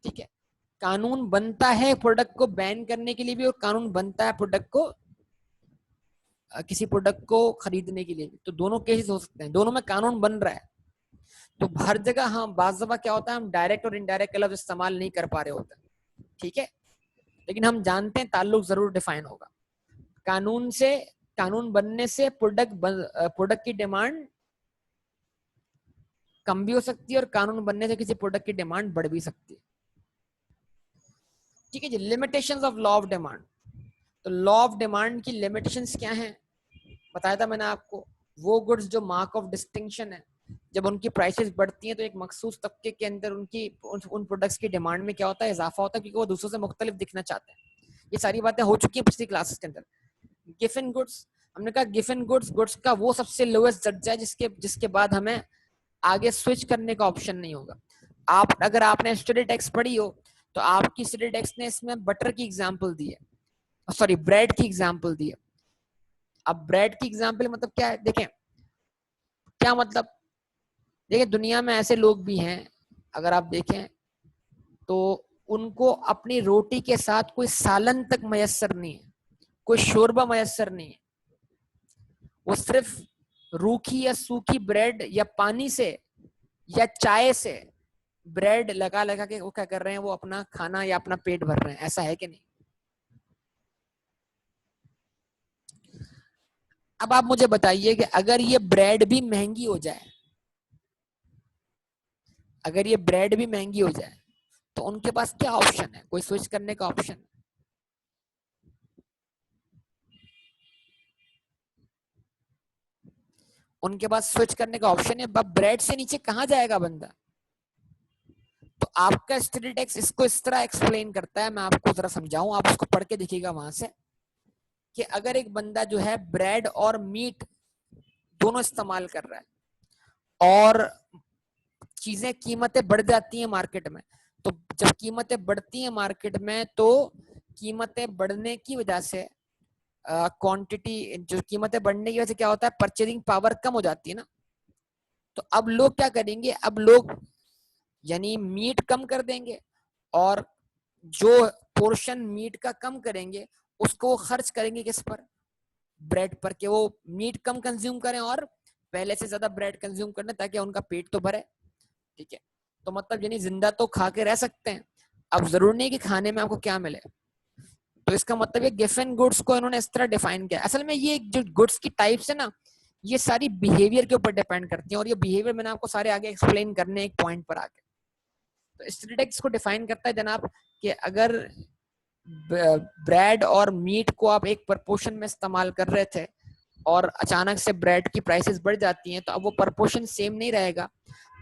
ठीक है? कानून बनता है प्रोडक्ट को बैन करने के लिए भी, और कानून बनता है प्रोडक्ट को किसी प्रोडक्ट को खरीदने के लिए भी। तो दोनों केसेस हो सकते हैं, दोनों में कानून बन रहा है। तो हर जगह हम बाज़ दफा क्या होता है, हम डायरेक्ट और इनडायरेक्ट का लफ्ज इस्तेमाल नहीं कर पा रहे होते। ठीक है? लेकिन हम जानते हैं ताल्लुक जरूर डिफाइन होगा। कानून से, कानून बनने से प्रोडक्ट की डिमांड कम भी हो सकती है, और कानून बनने से किसी प्रोडक्ट की डिमांड बढ़ भी सकती है। ठीक है जी, limitations of law of demand. तो लॉ ऑफ डिमांड की लिमिटेशंस क्या हैं? बताया था मैंने आपको। वो गुड्स जो मार्क ऑफ डिस्टिंक्शन है, जब उनकी प्राइसेस बढ़ती हैं तो एक मखसूस तबके के अंदर उनकी उन प्रोडक्ट्स की डिमांड में क्या होता है, इजाफा होता है, क्योंकि वो दूसरों से मुख्तलिफ दिखना चाहते हैं। ये सारी बातें हो चुकी हैं पिछली क्लासेस के अंदर। गिवन गुड्स, हमने कहा गिवन गुड्स का वो सबसे लोएस्ट दर्जा है जिसके जिसके बाद हमें आगे स्विच करने का ऑप्शन नहीं होगा। आप अगर आपने स्टडी टेक्स्ट पढ़ी हो तो आपकी स्टडी टेक्स्ट ने इसमें बटर की एग्जांपल दी है, सॉरी ब्रेड की एग्जांपल दी है। अब ब्रेड की एग्जांपल मतलब क्या है, देखें क्या मतलब, देखिए दुनिया में ऐसे लोग भी हैं, अगर आप देखें तो उनको अपनी रोटी के साथ कोई सालन तक मयसर नहीं है, कोई शोरबा मयसर नहीं है। वो सिर्फ रूखी या सूखी ब्रेड या पानी से या चाय से ब्रेड लगा लगा के वो क्या कर रहे हैं, वो अपना खाना या अपना पेट भर रहे हैं। ऐसा है कि नहीं? अब आप मुझे बताइए कि अगर ये ब्रेड भी महंगी हो जाए, अगर ये ब्रेड भी महंगी हो जाए तो उनके पास क्या ऑप्शन है, कोई स्विच करने का ऑप्शन? उनके पास स्विच करने का ऑप्शन है, ब्रेड से नीचे कहां जाएगा बंदा? तो आपका स्टडी टेक्स्ट इसको इस तरह एक्सप्लेन करता है, मैं आपको जरा समझाऊं, आप उसको पढ़ के देखिएगा वहां से, कि अगर एक बंदा जो है ब्रेड और मीट दोनों इस्तेमाल कर रहा है और चीजें कीमतें बढ़ जाती हैं मार्केट में, तो जब कीमतें बढ़ती हैं मार्केट में तो कीमतें बढ़ने की वजह से क्वांटिटी, जो कीमतें बढ़ने की वजह से क्या होता है, परचेजिंग पावर कम हो जाती है ना। तो अब लोग क्या करेंगे, अब लोग यानी मीट कम कर देंगे और जो पोर्शन मीट का कम करेंगे उसको वो खर्च करेंगे किस पर, ब्रेड पर, कि वो मीट कम कंज्यूम करें और पहले से ज्यादा ब्रेड कंज्यूम करने, ताकि उनका पेट तो भरे। ठीक है, तो मतलब यानी जिंदा तो खा के रह सकते हैं, अब जरूर नहीं कि खाने में आपको क्या मिले। तो इसका मतलब ये गिवन गुड्स को इन्होंने इस तरह डिफाइन किया। असल में ये जो गुड्स की टाइप्स है ना, ये सारी बिहेवियर के ऊपर डिपेंड करती हैं, और ये बिहेवियर मैंने आपको सारे आगे एक्सप्लेन करने एक पॉइंट पर आके। तो स्टेटिस्टिक्स को डिफाइन करता है जनाब कि अगर ब्रेड और मीट को आप एक प्रपोर्शन में इस्तेमाल कर रहे थे और अचानक से ब्रेड की प्राइसेस बढ़ जाती हैं, तो अब वो प्रपोर्शन सेम नहीं रहेगा,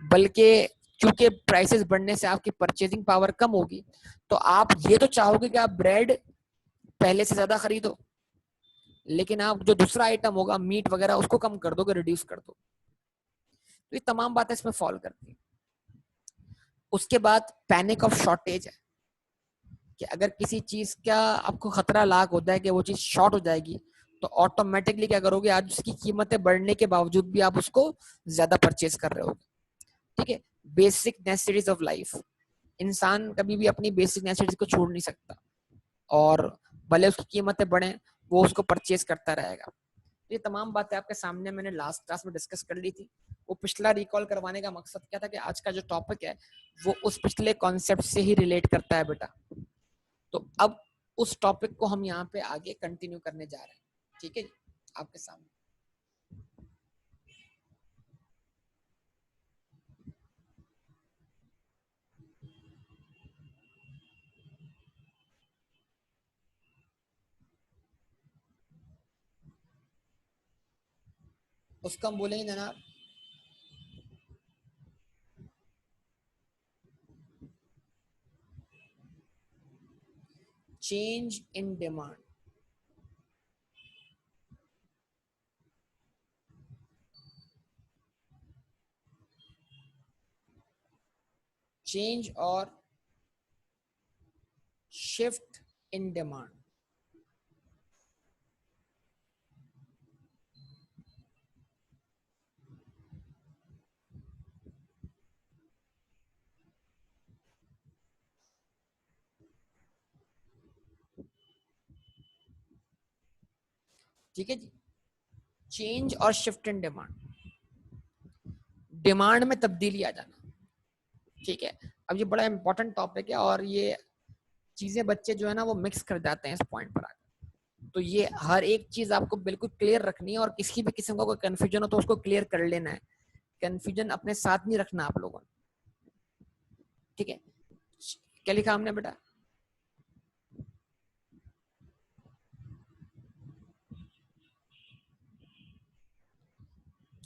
बल्कि क्योंकि प्राइसेस बढ़ने से आपकी परचेजिंग पावर कम होगी, तो आप ये तो चाहोगे कि आप ब्रेड पहले से ज्यादा खरीदो, लेकिन आप जो दूसरा आइटम होगा मीट वगैरह उसको कम कर दोगे, रिड्यूस कर दो। तो ये तमाम बातें इसमें फॉलो करती हैं। उसके बाद पैनिक ऑफ शॉर्टेज है, कि अगर किसी चीज का आपको खतरा लाक होता है कि वो चीज शॉर्ट हो जाएगी, तो ऑटोमेटिकली क्या करोगे, आज उसकी कीमतें बढ़ने के बावजूद भी आप उसको ज्यादा परचेज कर रहे हो। ठीक है, बेसिक नेसेसिटीज ऑफ लाइफ, इंसान कभी भी अपनी बेसिक नेसेसिटीज को छोड़ नहीं सकता, और भले उसकी कीमतें बढ़े वो उसको परचेज करता रहेगा। ये तमाम बातें आपके सामने मैंने लास्ट क्लास में डिस्कस कर ली थी। वो पिछला रिकॉल करवाने का मकसद क्या था कि आज का जो टॉपिक है वो उस पिछले कॉन्सेप्ट से ही रिलेट करता है बेटा। तो अब उस टॉपिक को हम यहाँ पे आगे कंटिन्यू करने जा रहे हैं। ठीक है जी, आपके सामने उसका हम बोलेंगे जनाब चेंज इन डिमांड। चेंज और शिफ्ट इन डिमांड। ठीक है जी, चेंज और शिफ्ट इन डिमांड, डिमांड में तब्दीली आ जाना। ठीक है, अब ये बड़ा इंपॉर्टेंट टॉपिक है और ये चीजें बच्चे जो है ना वो मिक्स कर जाते हैं इस पॉइंट पर आकर। तो ये हर एक चीज आपको बिल्कुल क्लियर रखनी है, और किसी भी किस्म का कोई कंफ्यूजन हो तो उसको क्लियर कर लेना है। कंफ्यूजन अपने साथ नहीं रखना आप लोगों ने। ठीक है, क्या लिखा हमने बेटा?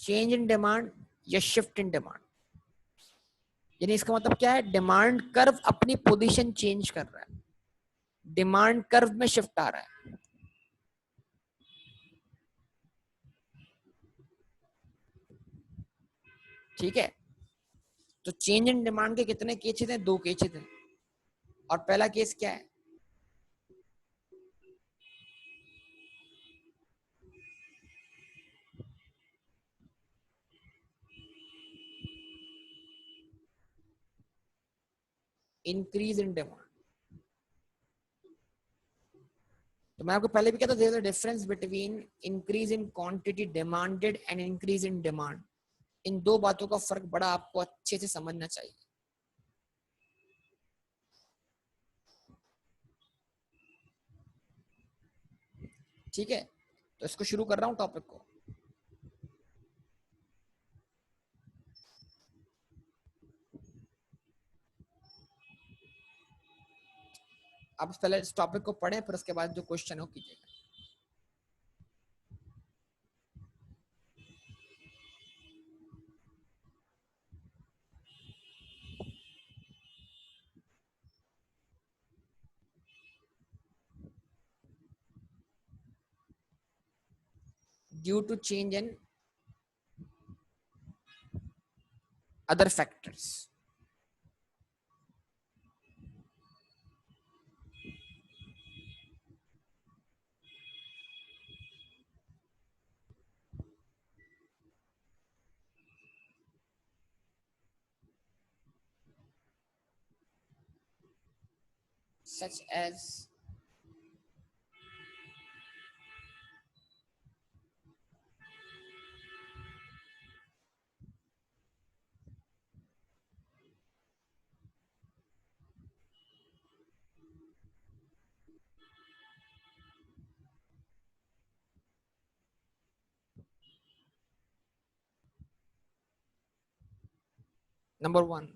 चेंज इन डिमांड या शिफ्ट इन डिमांड। यानी इसका मतलब क्या है, डिमांड कर्व अपनी पोजीशन चेंज कर रहा है, डिमांड कर्व में शिफ्ट आ रहा है। ठीक है, तो चेंज इन डिमांड के कितने केसेस हैं? 2 केसेस हैं। और पहला केस क्या है? Increase in demand. तो मैं आपको पहले भी कहता, there is a difference between increase in quantity demanded and increase in demand. इन दो बातों का फर्क बड़ा आपको अच्छे से समझना चाहिए। ठीक है, तो इसको शुरू कर रहा हूं टॉपिक को। आप पहले इस टॉपिक को पढ़ें, फिर उसके बाद जो क्वेश्चन हो कीजिएगा। Due to change in other factors. Such as number 1,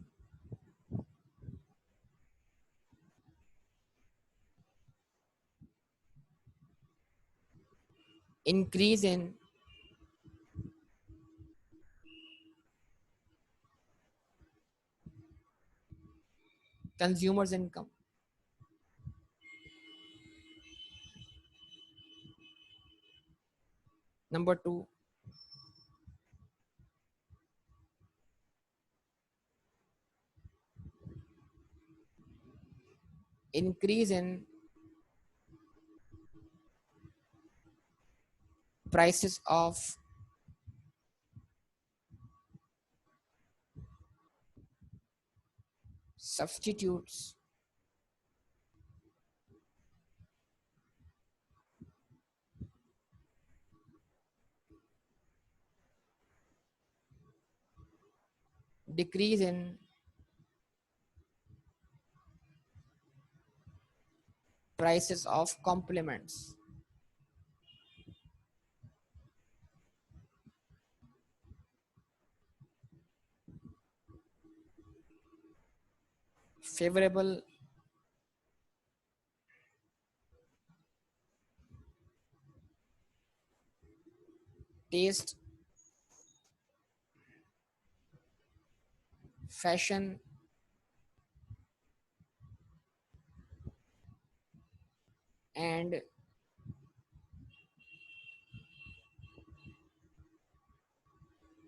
increase in consumers income. Number 2, increase in prices of substitutes decrease in prices of complements. Favorable taste, fashion, and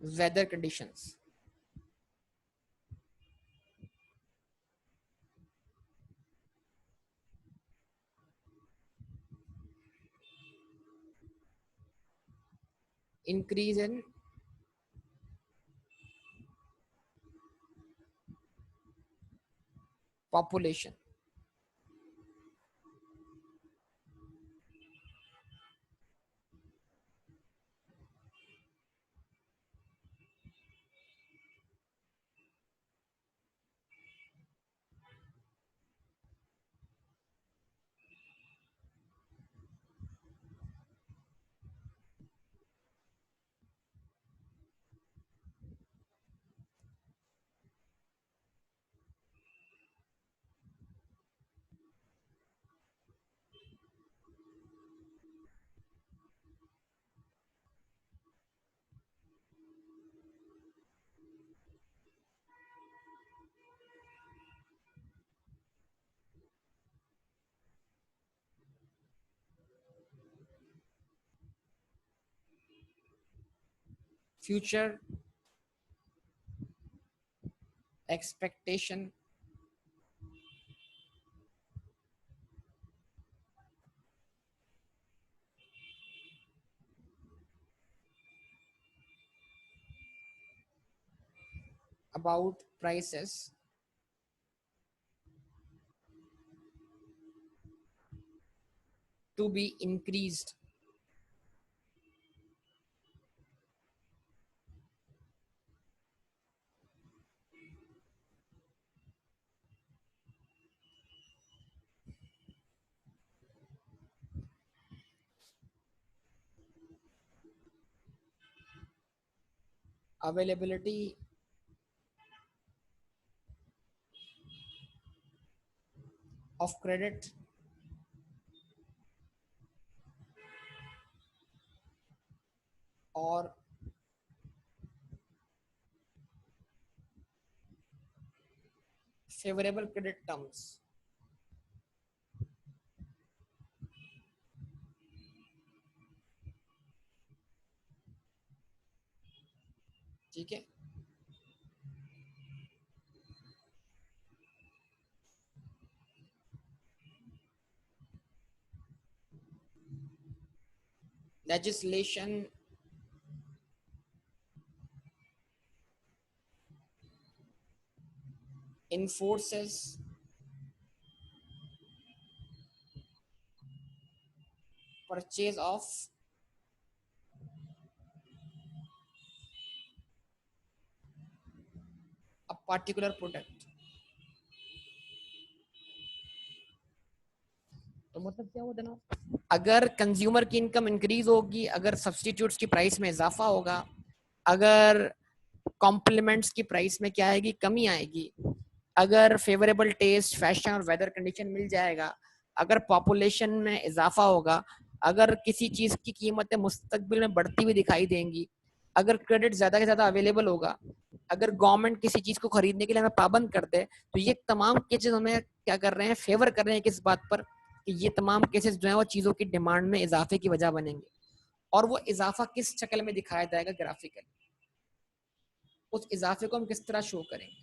weather conditions. Increase in population. future expectation about prices to be increased availability of credit or favorable credit terms. ठीक है, legislation enforces purchase of a particular product. तो मतलब क्या हुआ जनाब, अगर consumer की income increase होगी, अगर सब्सटीट्यूट्स की प्राइस में इजाफा होगा, अगर कॉम्प्लीमेंट्स की प्राइस में क्या आएगी, कमी आएगी, अगर फेवरेबल टेस्ट, फैशन और वेदर कंडीशन मिल जाएगा, अगर पॉपुलेशन में इजाफा होगा, अगर किसी चीज की कीमतें मुस्तकबिल में बढ़ती हुई दिखाई देंगी, अगर क्रेडिट ज्यादा से ज्यादा अवेलेबल होगा, अगर गवर्नमेंट किसी चीज को खरीदने के लिए हमें पाबंद कर दे, तो ये तमाम केसेस हमें क्या कर रहे हैं, फेवर कर रहे हैं किस बात पर, कि ये तमाम केसेस जो है वो चीजों की डिमांड में इजाफे की वजह बनेंगे। और वो इजाफा किस शक्ल में दिखाया जाएगा, ग्राफिकली, उस इजाफे को हम किस तरह शो करेंगे।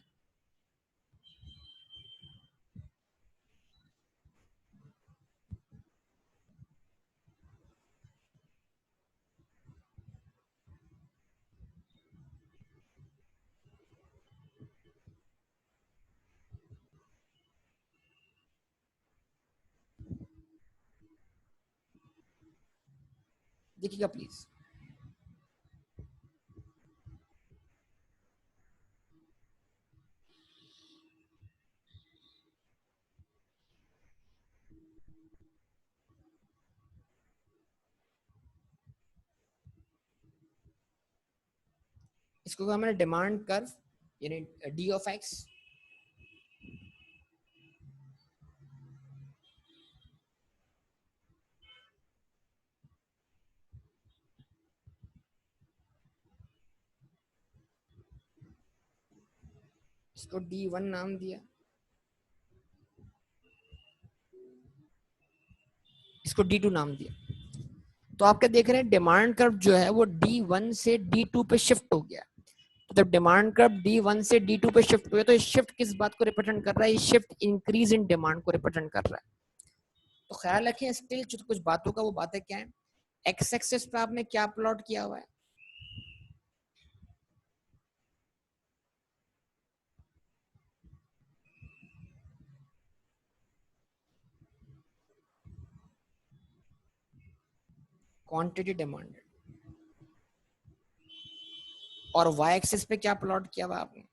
देखिएगा प्लीज, इसको हमने डिमांड कर्व यानी डी ऑफ एक्स, इसको D1 नाम दिया, इसको D2 नाम दिया। तो आप क्या देख रहे हैं, डिमांड कर्व जो है वो D1 से D2 पे शिफ्ट हो गया। तो जब डिमांड कर्व D1 से D2 पे शिफ्ट हुआ, तो ये शिफ्ट किस बात को रिप्रेजेंट कर रहा है, ये शिफ्ट इंक्रीज इन डिमांड को रिप्रेजेंट कर रहा है। तो ख्याल रखें, स्टिल जो कुछ बातों का, वो बातें क्या है, एक्स एक्सिस पे आपने क्या प्लॉट किया हुआ है, क्वांटिटी डिमांडेड, और वाई एक्सिस पे क्या प्लॉट किया हुआ आपने,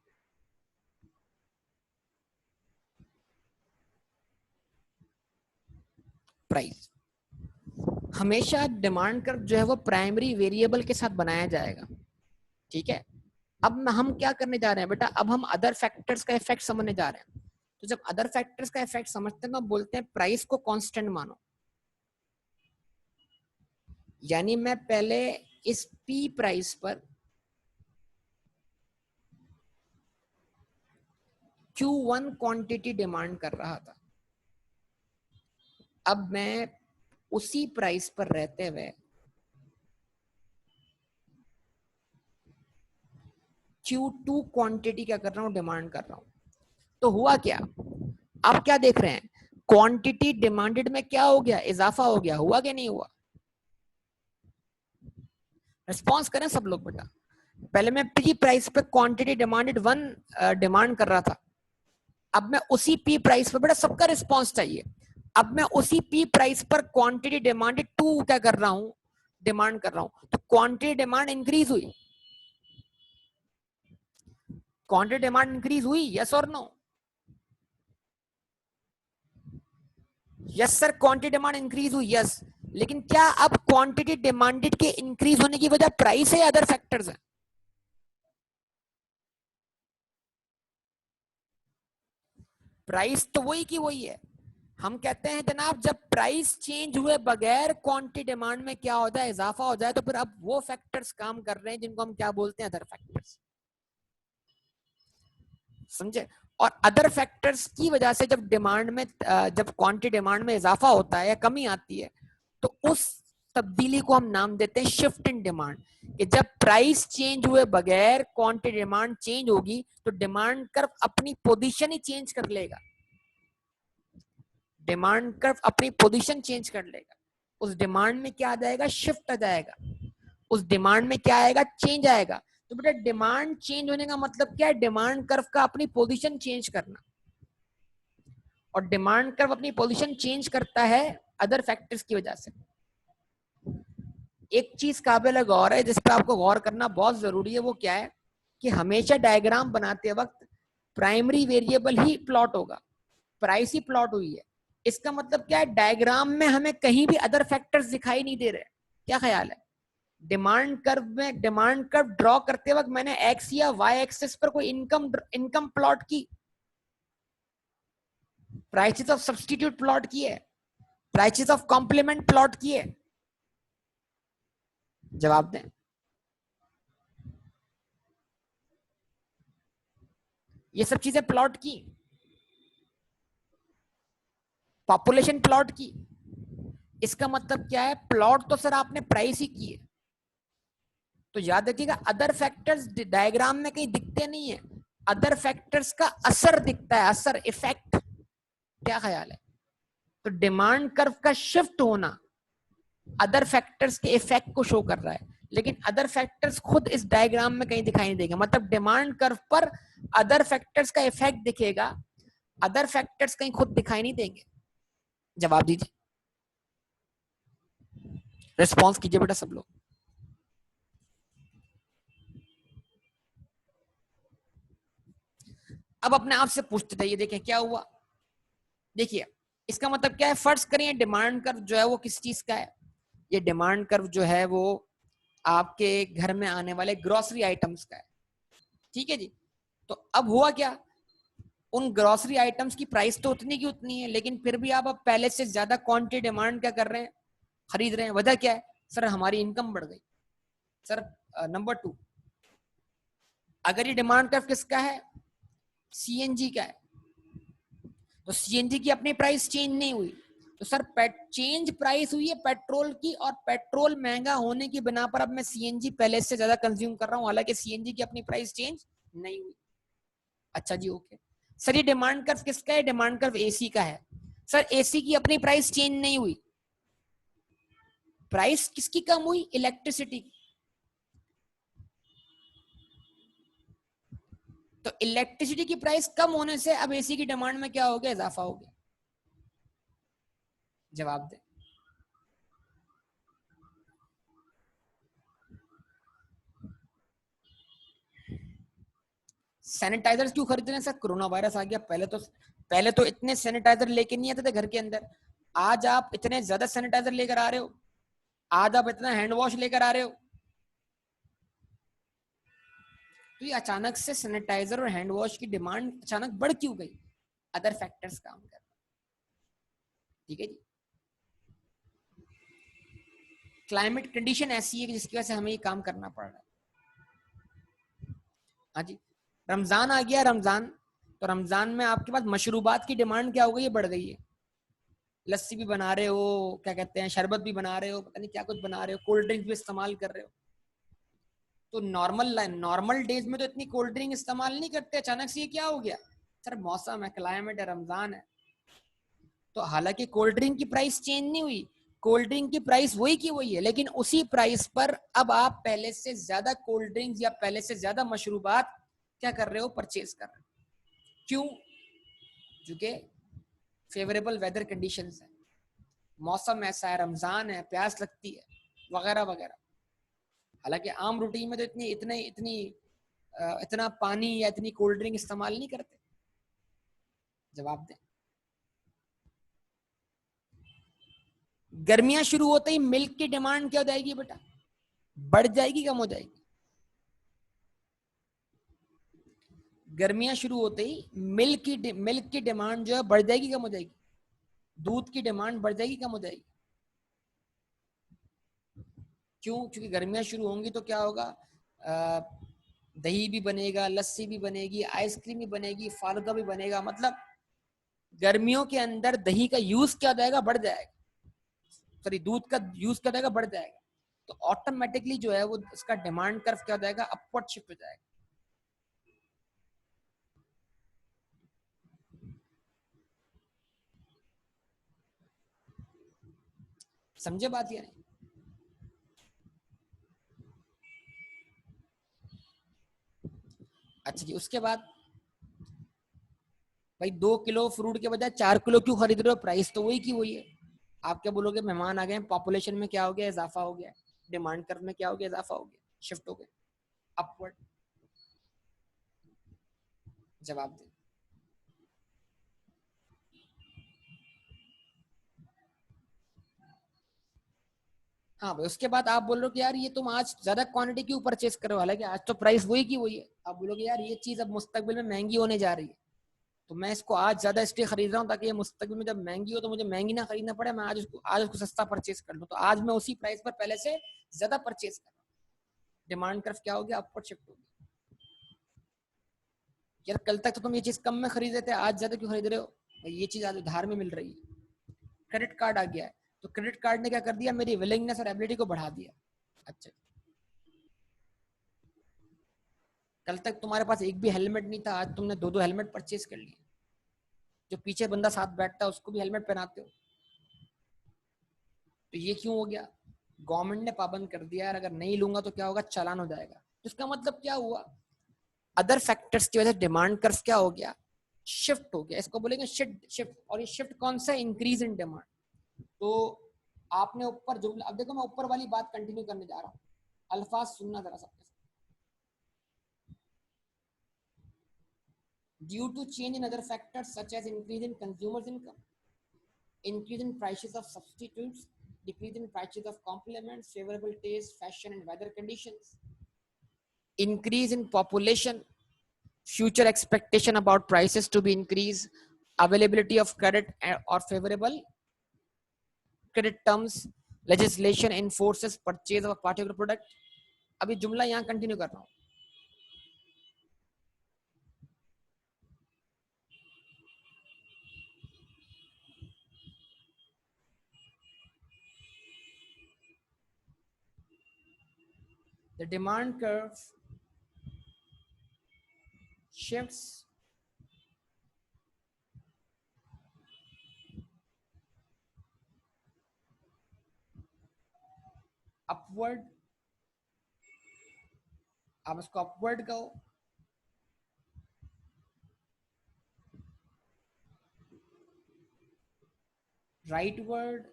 प्राइस। हमेशा डिमांड कर्व जो है वो प्राइमरी वेरिएबल के साथ बनाया जाएगा, ठीक है। अब हम क्या करने जा रहे हैं बेटा, अब हम अदर फैक्टर्स का इफेक्ट समझने जा रहे हैं। तो जब अदर फैक्टर्स का इफेक्ट समझते हैं तो हम बोलते हैं प्राइस को कांस्टेंट मानो। यानी मैं पहले इस पी प्राइस पर Q1 क्वांटिटी डिमांड कर रहा था, अब मैं उसी प्राइस पर रहते हुए रिलेटिव टू क्वांटिटी क्या कर रहा हूँ, डिमांड कर रहा हूँ। तो हुआ क्या, आप क्या देख रहे हैं, क्वांटिटी डिमांडेड में क्या हो गया, इजाफा हो गया, हुआ कि नहीं हुआ? रिस्पॉन्स करें सब लोग बेटा। पहले मैं पी प्राइस पे क्वांटिटी डिमांडेड 1 डिमांड कर रहा था, अब मैं उसी पी प्राइस पे, बेटा सबका रिस्पॉन्स चाहिए, अब मैं उसी पी प्राइस पर क्वांटिटी डिमांडेड 2 क्या कर रहा हूं, डिमांड कर रहा हूं। तो क्वांटिटी डिमांड इंक्रीज हुई, क्वांटिटी डिमांड इंक्रीज हुई, यस और no? Yes sir, quantity demand increase हुई, यस। लेकिन क्या अब क्वांटिटी डिमांडेड के इंक्रीज होने की वजह प्राइस है या अदर फैक्टर्स है? प्राइस तो वही की वही है। हम कहते हैं जनाब जब प्राइस चेंज हुए बगैर क्वांटिटी डिमांड में क्या होता है, इजाफा हो जाए, तो फिर अब वो फैक्टर्स काम कर रहे हैं जिनको हम क्या बोलते हैं, अदर फैक्टर्स। समझे? और अदर फैक्टर्स की वजह से जब डिमांड में जब क्वांटिटी डिमांड में इजाफा होता है या कमी आती है, तो उस तब्दीली को हम नाम देते हैं शिफ्ट इन डिमांड। कि जब प्राइस चेंज हुए बगैर क्वांटिटी डिमांड चेंज होगी, तो डिमांड कर्व अपनी पोजीशन ही चेंज कर लेगा, डिमांड कर्व अपनी पोजीशन चेंज कर लेगा। उस डिमांड में क्या आ जाएगा, शिफ्ट आ जाएगा, उस डिमांड में क्या आएगा, चेंज आएगा। तो बेटा डिमांड चेंज होने का मतलब क्या है, डिमांड कर्व का अपनी पोजीशन चेंज करना। और डिमांड कर्व अपनी पोजीशन चेंज करता है अदर फैक्टर्स की वजह से। एक चीज काबिल गौर है जिस पर आपको गौर करना बहुत जरूरी है, वो क्या है कि हमेशा डायग्राम बनाते वक्त प्राइमरी वेरिएबल ही प्लॉट होगा, प्राइस ही प्लॉट हुई है। इसका मतलब क्या है, डायग्राम में हमें कहीं भी अदर फैक्टर्स दिखाई नहीं दे रहे। क्या ख्याल है? डिमांड कर्व में, डिमांड कर्व ड्रॉ करते वक्त मैंने एक्स या वाई एक्सिस पर कोई इनकम प्लॉट की, प्राइसेस ऑफ सब्स्टिट्यूट प्लॉट की है, प्राइसेस ऑफ कॉम्प्लीमेंट प्लॉट की है? जवाब दें। ये सब चीजें प्लॉट की, पॉपुलेशन प्लॉट की। इसका मतलब क्या है, प्लॉट तो सर आपने प्राइस ही की है। तो याद रखिएगा अदर फैक्टर्स डायग्राम में कहीं दिखते नहीं है, अदर फैक्टर्स का असर दिखता है, असर, इफेक्ट। क्या ख्याल है? तो डिमांड कर्व का शिफ्ट होना अदर फैक्टर्स के इफेक्ट को शो कर रहा है, लेकिन अदर फैक्टर्स खुद इस डायग्राम में कहीं दिखाई नहीं देंगे। मतलब डिमांड कर्व पर अदर फैक्टर्स का इफेक्ट दिखेगा, अदर फैक्टर्स कहीं खुद दिखाई नहीं देंगे। जवाब दीजिए, रिस्पॉन्स कीजिए बेटा सब लोग। अब अपने आप से पूछते जाइए, देखें क्या हुआ। देखिए इसका मतलब क्या है, फर्ज करें डिमांड कर्व जो है वो किस चीज का है, ये डिमांड कर्व जो है वो आपके घर में आने वाले ग्रोसरी आइटम्स का है। ठीक है जी। तो अब हुआ क्या, उन ग्रोसरी आइटम्स की प्राइस तो उतनी की उतनी है, लेकिन फिर भी आप अब पहले से ज्यादा क्वांटिटी डिमांड क्या कर रहे हैं, खरीद रहे हैं। वजह क्या है? सर हमारी इनकम बढ़ गई। सर नंबर 2, अगर ये डिमांड कर्व किसका है, सीएनजी का है, तो सीएनजी की अपनी प्राइस चेंज नहीं हुई, तो सर चेंज प्राइस हुई है पेट्रोल की, और पेट्रोल महंगा होने की बिना पर अब मैं सीएनजी पहले से ज्यादा कंज्यूम कर रहा हूं, हालांकि सीएनजी की अपनी प्राइस चेंज नहीं हुई। अच्छा जी, ओके। सर ये डिमांड कर्व किसका है, डिमांड कर्व एसी का है। सर एसी की अपनी प्राइस चेंज नहीं हुई, प्राइस किसकी कम हुई, इलेक्ट्रिसिटी की। तो इलेक्ट्रिसिटी की प्राइस कम होने से अब एसी की डिमांड में क्या हो गया, इजाफा हो गया। जवाब दे। सैनिटाइजर क्यों खरीद रहे हैं सर, कोरोना वायरस आ गया। पहले तो इतने सैनिटाइजर लेके नहीं आते थे घर के अंदर, आज आप इतने ज्यादा सैनिटाइजर लेकर आ रहे हो, आज आप इतना हैंड वॉश लेकर आ रहे हो। तो ये अचानक से सैनिटाइजर और हैंड वॉश की डिमांड अचानक बढ़ क्यों गई, अदर फैक्टर्स काम कर। ठीक है जी। क्लाइमेट कंडीशन ऐसी है कि जिसकी वजह से हमें ये काम करना पड़ रहा है। हाँ जी। रमजान आ गया, रमजान, तो रमजान में आपके पास मशरूबात की डिमांड क्या हो गई है, बढ़ गई है। लस्सी भी बना रहे हो, क्या कहते हैं, शरबत भी बना रहे हो, पता नहीं क्या कुछ बना रहे हो, कोल्ड ड्रिंक भी इस्तेमाल कर रहे हो। तो नॉर्मल डेज में तो इतनी कोल्ड ड्रिंक इस्तेमाल नहीं करते, अचानक से ये क्या हो गया? सर मौसम है, क्लाइमेट है, रमजान है। तो हालांकि कोल्ड ड्रिंक की प्राइस चेंज नहीं हुई, कोल्ड ड्रिंक की प्राइस वही की वही है, लेकिन उसी प्राइस पर अब आप पहले से ज्यादा कोल्ड ड्रिंक या पहले से ज्यादा मशरूबात क्या कर रहे हो? परचेज कर रहे हो। क्यों? क्योंकि फेवरेबल वेदर कंडीशंस है, मौसम ऐसा है, रमजान है, प्यास लगती है, वगैरह वगैरह। हालांकि आम रूटीन में तो इतना पानी या इतनी कोल्ड ड्रिंक इस्तेमाल नहीं करते। जवाब दें। गर्मियां शुरू होते ही मिल्क की डिमांड क्या हो जाएगी बेटा? बढ़ जाएगी, कम हो जाएगी? गर्मियां शुरू होते ही मिल्क की डिमांड जो है बढ़ जाएगी, कम हो जाएगी? दूध की डिमांड बढ़ जाएगी, कम हो जाएगी? क्यों? क्योंकि गर्मियां शुरू होंगी तो क्या होगा? दही भी बनेगा, लस्सी भी बनेगी, आइसक्रीम भी बनेगी, फालूदा भी बनेगा। मतलब गर्मियों के अंदर दही का यूज क्या हो जाएगा? बढ़ जाएगा। सॉरी, दूध का यूज क्या हो जाएगा? बढ़ जाएगा। तो ऑटोमेटिकली जो है वो इसका डिमांड कर्व क्या हो जाएगा? अपवर्ड शिफ्ट हो जाएगा। समझे बात ये? नहीं? अच्छा जी, उसके बाद भाई 2 किलो फ्रूट के बजाय 4 किलो क्यों खरीद रहे हो? प्राइस तो वही की वही है। आप क्या बोलोगे? मेहमान आ गए, पॉपुलेशन में क्या हो गया? इजाफा हो गया। डिमांड कर्व में क्या हो गया? इजाफा हो गया, शिफ्ट हो गया अपवर्ड। जवाब दे। हाँ भाई, उसके बाद आप बोल रहे हो कि यार ये तुम आज ज्यादा क्वांटिटी क्यों परचेस कर रहे हो, हालांकि आज तो प्राइस वही की वही है। आप बोलोगे यार ये चीज अब मुस्तकबिल में महंगी होने जा रही है, तो मैं इसको आज ज्यादा इसलिए खरीद रहा हूँ ताकि ये मुस्तकबिल में जब महंगी हो तो मुझे महंगी ना खरीदना पड़े, मैं आज उसको सस्ता परचेस कर लूँ। तो आज मैं उसी प्राइस पर पहले से ज्यादा परचेस कर रहा हूँ। डिमांड कर्व क्या हो गया? अपवर्ड शिफ्ट हो गया। यार कल तक तो तुम ये चीज कम में खरीद रहे थे, आज ज्यादा क्यों खरीद रहे हो? ये चीज आज उधार में मिल रही है। क्रेडिट कार्ड आ गया है, तो क्रेडिट कार्ड ने क्या कर दिया? मेरी विलिंगनेस और एबिलिटी को बढ़ा दिया। अच्छा, कल तक तुम्हारे पास एक भी हेलमेट नहीं था, आज तुमने दो दो हेलमेट परचेज कर लिए। जो पीछे बंदा साथ बैठता है उसको भी हेलमेट पहनाते हो। तो ये क्यों हो गया? गवर्नमेंट ने पाबंद कर दिया यार, अगर नहीं लूंगा तो क्या होगा? चालान हो जाएगा। तो इसका मतलब क्या हुआ? अदर फैक्टर्स की वजह से डिमांड कर्व क्या हो गया? शिफ्ट हो गया। इसको बोलेंगे शिफ्ट। शिफ्ट। और ये शिफ्ट कौन सा? Increase in demand. तो आपने ऊपर जुमला, अब देखो मैं ऊपर वाली बात कंटिन्यू करने जा रहा हूँ, अल्फाज सुनना जरा सबके। Due to change in other factors such as increase in consumers income, increase in prices of substitutes, decrease in prices of complements, favorable taste, fashion and weather conditions, increase in population, future expectation about prices to be increased, availability of credit or favorable credit terms, legislation enforces purchase of a particular product. अभी जुमला यहाँ continue कर रहा हूँ। The demand curve shifts upward, आप इसको upward कहो, rightward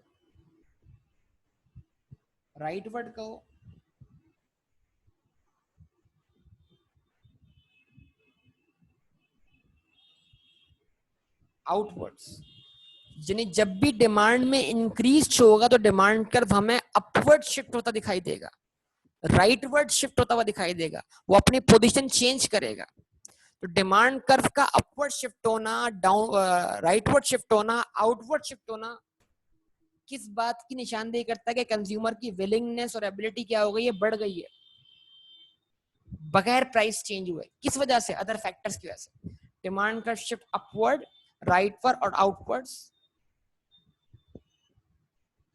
कहो, आउटवर्ड्स। यानी जब भी डिमांड में इंक्रीज शो होगा तो डिमांड कर्व हमें अपवर्ड शिफ्ट होता दिखाई देगा, राइटवर्ड शिफ्ट होता हुआ दिखाई देगा, वो अपनी पोजीशन चेंज करेगा। तो डिमांड कर्व का अपवर्ड शिफ्ट होना, डाउन राइटवर्ड शिफ्ट होना, आउटवर्ड शिफ्ट होना किस बात की निशानदेही करता है? कि कंज्यूमर की विलिंगनेस और एबिलिटी क्या हो गई है? बढ़ गई है, बगैर प्राइस चेंज हुए। किस वजह से? अदर फैक्टर्स की वजह से। Demand curve shift upward, rightward और outwards,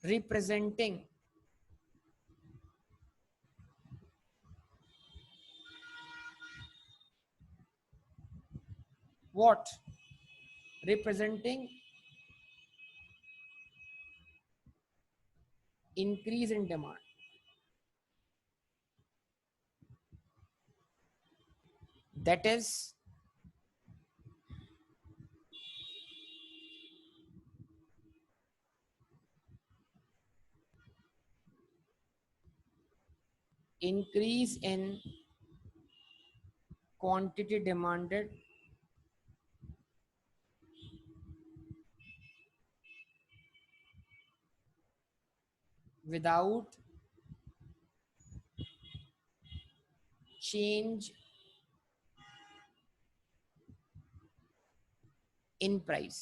representing what representing increase in demand. That is increase in quantity demanded without change in price.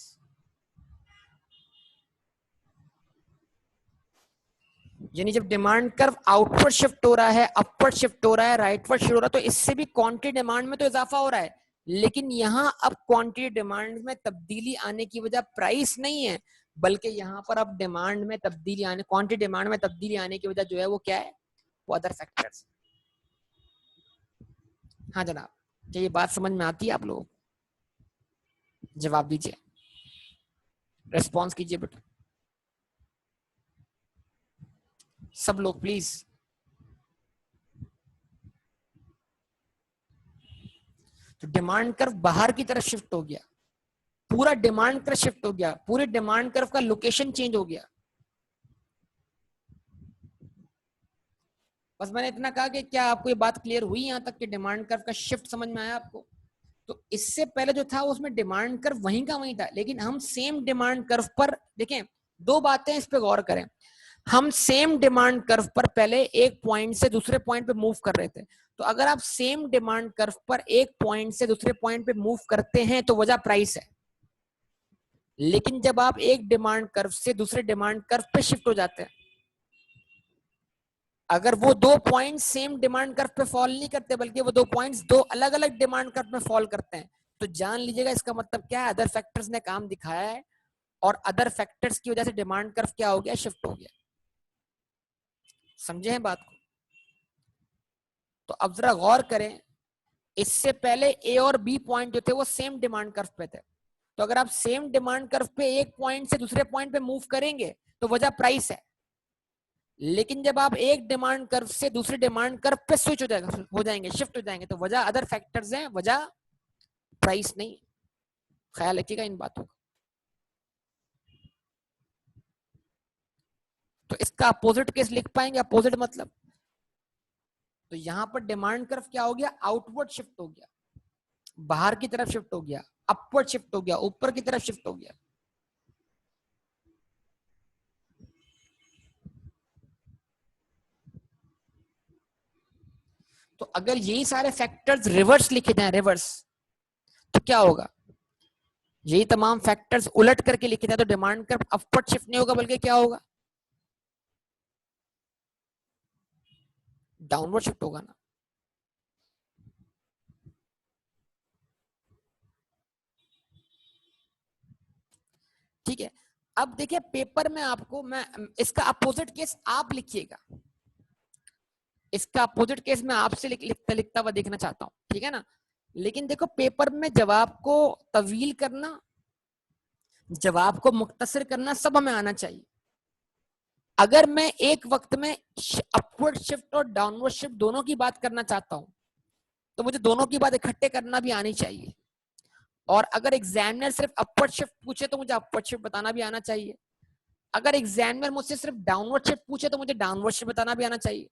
यानी जब डिमांड कर्व आउटवर्ड शिफ्ट हो रहा है, अपवर्ड शिफ्ट हो रहा है, राइटवर्ड शिफ्ट हो रहा है, तो इससे भी क्वांटिटी डिमांड में तो इजाफा हो रहा है, लेकिन यहाँ अब क्वांटिटी डिमांड में तब्दीली आने की वजह प्राइस नहीं है, बल्कि यहाँ पर अब डिमांड में तब्दीली आने, क्वांटिटी डिमांड में तब्दीली आने की वजह जो है वो क्या है, वो अदर फैक्टर्स। हाँ जनाब, क्या ये बात समझ में आती है आप लोग? जवाब दीजिए, रेस्पॉन्स कीजिए बेटा सब लोग प्लीज। तो डिमांड कर्व बाहर की तरफ शिफ्ट हो गया, पूरा डिमांड कर्व शिफ्ट हो गया, पूरे डिमांड कर्व का लोकेशन चेंज हो गया। बस मैंने इतना कहा कि क्या आपको ये बात क्लियर हुई यहां तक कि डिमांड कर्व का शिफ्ट समझ में आया आपको? तो इससे पहले जो था उसमें डिमांड कर्व वहीं का वहीं था, लेकिन हम सेम डिमांड कर्व पर देखें, दो बातें इस पे गौर करें। हम सेम डिमांड कर्व पर पहले एक पॉइंट से दूसरे पॉइंट पे मूव कर रहे थे, तो अगर आप सेम डिमांड कर्व पर एक पॉइंट से दूसरे पॉइंट पे मूव करते हैं तो वजह प्राइस है, लेकिन जब आप एक डिमांड कर्व से दूसरे डिमांड कर्व पे शिफ्ट हो जाते हैं, अगर वो दो पॉइंट सेम डिमांड कर्व पे फॉल नहीं करते बल्कि वो दो पॉइंट्स दो अलग अलग डिमांड कर्व में फॉल करते हैं, तो जान लीजिएगा इसका मतलब क्या है, अदर फैक्टर्स ने काम दिखाया है और अदर फैक्टर्स की वजह से डिमांड कर्व क्या हो गया, शिफ्ट हो गया। समझे हैं बात को? तो अब जरा गौर करें, इससे पहले ए और बी पॉइंट जो थे वो सेम डिमांड कर्व पे थे, तो अगर आप सेम डिमांड कर्व पे एक पॉइंट से दूसरे पॉइंट पे मूव करेंगे तो वजह प्राइस है, लेकिन जब आप एक डिमांड कर्व से दूसरे डिमांड कर्व पे स्विच हो जाएंगे, शिफ्ट हो जाएंगे, तो वजह अदर फैक्टर्स हैं, वजह प्राइस नहीं। ख्याल रखिएगा इन बातों का। तो इसका अपोजिट केस लिख पाएंगे? अपोजिट मतलब, तो यहां पर डिमांड कर्व क्या हो गया, आउटवर्ड शिफ्ट हो गया, बाहर की तरफ शिफ्ट हो गया, अपवर्ड शिफ्ट हो गया, ऊपर की तरफ शिफ्ट हो गया। तो अगर यही सारे फैक्टर्स रिवर्स लिखे जाए, रिवर्स, तो क्या होगा, यही तमाम फैक्टर्स उलट करके लिखे जाए तो डिमांड कर्व अपवर्ड शिफ्ट नहीं होगा बल्कि क्या होगा, डाउनवर्ड शिफ्ट होगा ना। ठीक है, अब देखिए पेपर में आपको मैं इसका अपोजिट केस आप लिखिएगा, इसका अपोजिट केस मैं आपसे लिखता लिखता हुआ देखना चाहता हूं, ठीक है ना। लेकिन देखो पेपर में जवाब को तवील करना, जवाब को मुख्तसर करना सब हमें आना चाहिए। अगर मैं एक वक्त में अपवर्ड शिफ्ट और डाउनवर्ड शिफ्ट दोनों की बात करना चाहता हूं तो मुझे दोनों की बात इकट्ठे करना भी आनी चाहिए, और अगर एग्जामिनर सिर्फ अपवर्ड शिफ्ट पूछे तो मुझे अपवर्ड शिफ्ट बताना भी आना चाहिए, अगर एग्जामिनर मुझसे सिर्फ डाउनवर्ड शिफ्ट पूछे तो मुझे डाउनवर्ड शिफ्ट बताना भी आना चाहिए।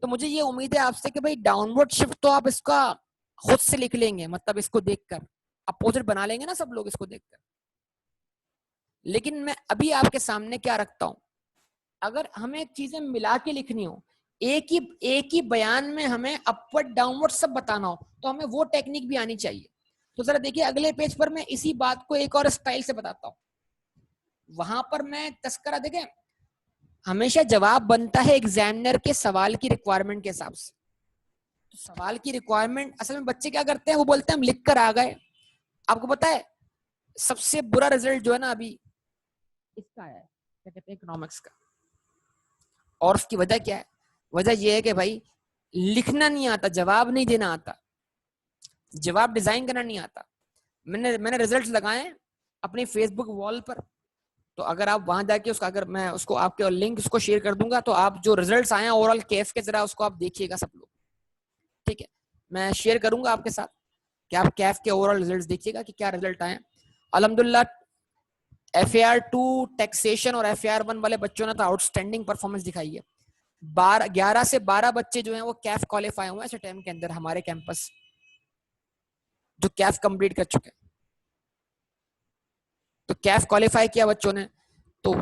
तो मुझे ये उम्मीद है आपसे कि भाई डाउनवर्ड शिफ्ट तो आप इसका खुद से लिख लेंगे, मतलब इसको देखकर अपोजिट बना लेंगे ना सब लोग इसको देखकर। लेकिन मैं अभी आपके सामने क्या रखता हूं, अगर हमें चीजें मिला के लिखनी हो, एक ही बयान में हमें अपवर्ड डाउनवर्ड सब बताना हो, तो हमें वो टेक्निक भी आनी चाहिए। तो जरा देखिए अगले पेज पर मैं इसी बात को एक और स्टाइल से बताता हूं। वहां पर मैं तस्करा देखें, हमेशा जवाब बनता है एग्जामिनर के सवाल की रिक्वायरमेंट के हिसाब से। तो सवाल की रिक्वायरमेंट असल में बच्चे क्या करते हैं, वो बोलते हैं हम लिख कर आ गए। आपको पता है सबसे बुरा रिजल्ट जो है ना अभी इसका है, क्या कहते हैं, इकोनॉमिक्स का। और उसकी वजह क्या है, वजह यह है कि भाई लिखना नहीं आता, जवाब नहीं देना आता, जवाब डिजाइन करना नहीं आता। मैंने रिजल्ट्स लगाए अपनी फेसबुक वॉल पर। तो अगर आप वहां जाके उसका, अगर मैं उसको आपके लिंक उसको शेयर कर दूंगा, तो आप जो रिजल्ट्स आए हैं ओवरऑल कैफ के, जरा उसको आप देखिएगा सब लोग, ठीक है। मैं शेयर करूंगा आपके साथ कि आप कैफ के ओवरऑल रिजल्ट्स देखिएगा कि क्या रिजल्ट आए। अल्हम्दुलिल्लाह FAR 2 टैक्सेशन और FAR 1 वाले बच्चों ने तो आउटस्टैंडिंग परफॉर्मेंस दिखाई है। 11 से 12 बच्चे जो हैं वो कैफ क्वालिफाई हुए हैं इस टाइम के अंदर हमारे कैंपस, जो कैफ कंप्लीट कर चुके हैं। तो कैफ क्वालिफाई किया बच्चों ने, तो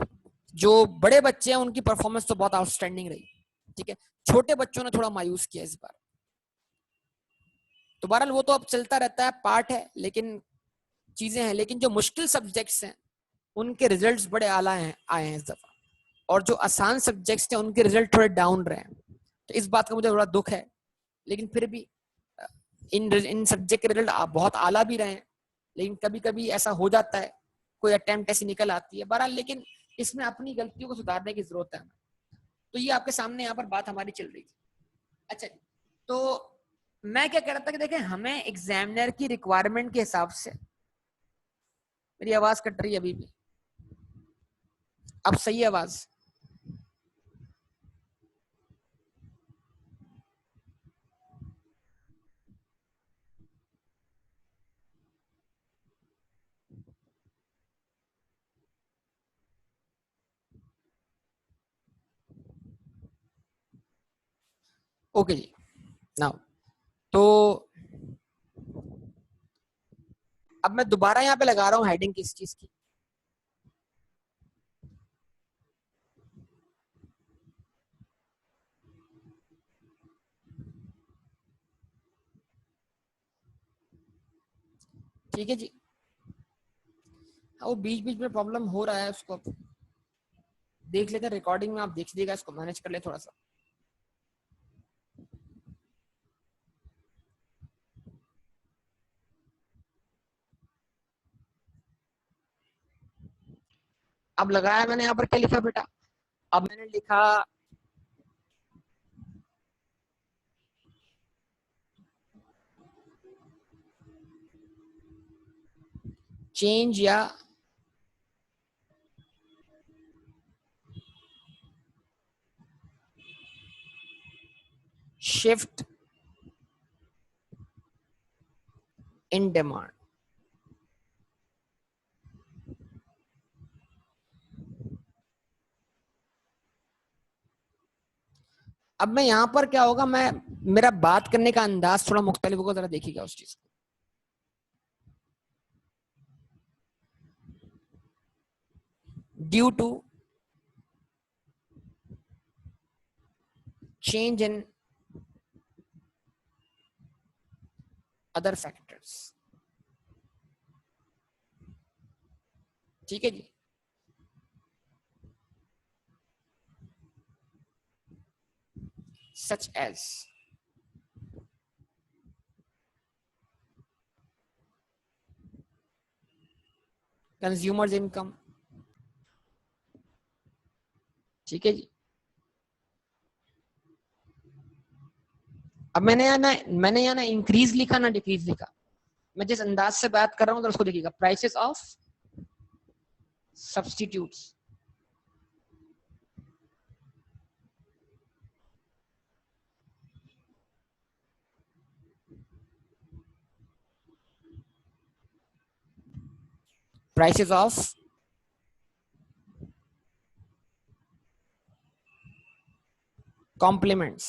जो बड़े बच्चे हैं उनकी परफॉर्मेंस तो बहुत आउटस्टैंडिंग रही, ठीक है। छोटे बच्चों ने थोड़ा मायूस किया इस बार। तो बहरहाल वो तो अब चलता रहता है, पार्ट है, लेकिन चीजें हैं। लेकिन जो मुश्किल सब्जेक्ट्स हैं उनके रिजल्ट्स बड़े आला हैं, आए हैं इस दफा, और जो आसान सब्जेक्ट्स थे उनके रिजल्ट थोड़े डाउन रहे हैं। तो इस बात का मुझे थोड़ा दुख है, लेकिन फिर भी इन सब्जेक्ट के रिजल्ट बहुत आला भी रहे हैं। लेकिन कभी कभी ऐसा हो जाता है, कोई अटेम्प्ट ऐसी निकल आती है बहरहाल, लेकिन इसमें अपनी गलतियों को सुधारने की जरूरत है। तो ये आपके सामने यहाँ पर बात हमारी चल रही थी। अच्छा, तो मैं क्या कह रहा था कि देखें, हमें एग्जामिनर की रिक्वायरमेंट के हिसाब से, मेरी आवाज कट रही है अभी भी, अब सही है आवाज? ओके जी, नाउ तो अब मैं दोबारा यहाँ पे लगा रहा हूँ हेडिंग किस चीज की। ठीक है जी, हाँ, वो बीच बीच में प्रॉब्लम हो रहा है, उसको देख लेते हैं रिकॉर्डिंग में, आप देख लीजिएगा, इसको मैनेज कर ले थोड़ा सा। अब लगाया मैंने, यहाँ पर क्या लिखा बेटा? अब मैंने लिखा चेंज या शिफ्ट इन डिमांड। अब मैं यहाँ पर क्या होगा, मैं मेरा बात करने का अंदाज थोड़ा मुख्तलिफ होगा, जरा देखिएगा उस चीज को। Due to change in other factors, ठीक है जी। सच एज कंज्यूमर्स इनकम, ठीक है जी। अब मैंने यहाँ ना इंक्रीज लिखा ना डिक्रीज लिखा। मैं जिस अंदाज से बात कर रहा हूँ तो उसको देखिएगा, prices of substitutes, prices of complements,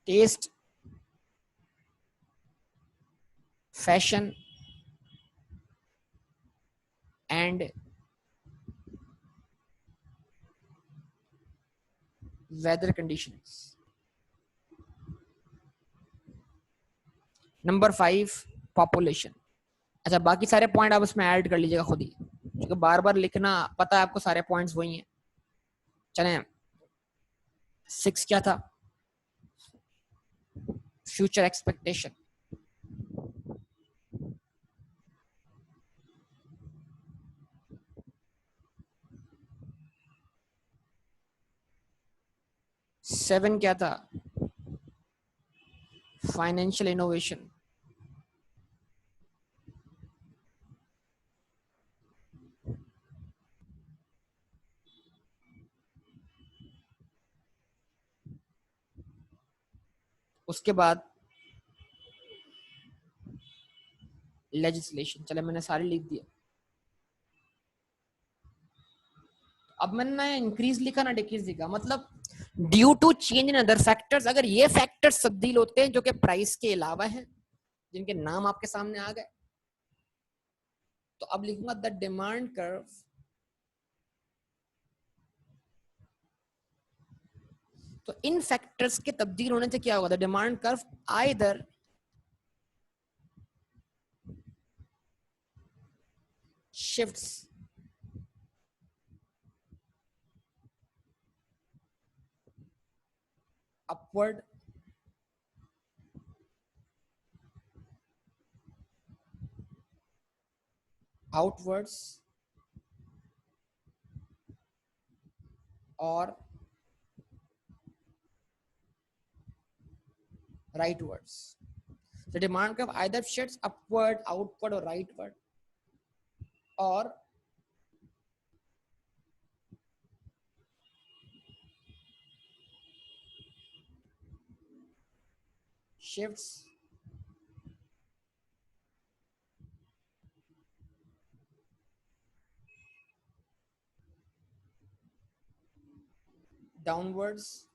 taste, fashion and weather conditions. Number 5 population. अच्छा, बाकी सारे पॉइंट आप उसमें ऐड कर लीजिएगा खुद ही, क्योंकि बार बार लिखना, पता है आपको सारे पॉइंट्स वही हैं। चलें, 6 क्या था? Future expectation. सेवन क्या था? फाइनेंशियल इनोवेशन, उसके बाद लेजिस्लेशन। चले मैंने सारे लिख दिए। अब मैंने ना इंक्रीज लिखा ना डिक्रीज लिखा, मतलब due to change in other factors. अगर ये फैक्टर्स तब्दील होते हैं जो कि प्राइस के अलावा हैं, जिनके नाम आपके सामने आ गए, तो अब लिखूंगा द डिमांड कर्व तो इन फैक्टर्स के तब्दील होने से क्या होगा, the demand curve either shifts upward outwards or rightwards. The demand curve either shifts upward, outward or rightward, or shifts downwards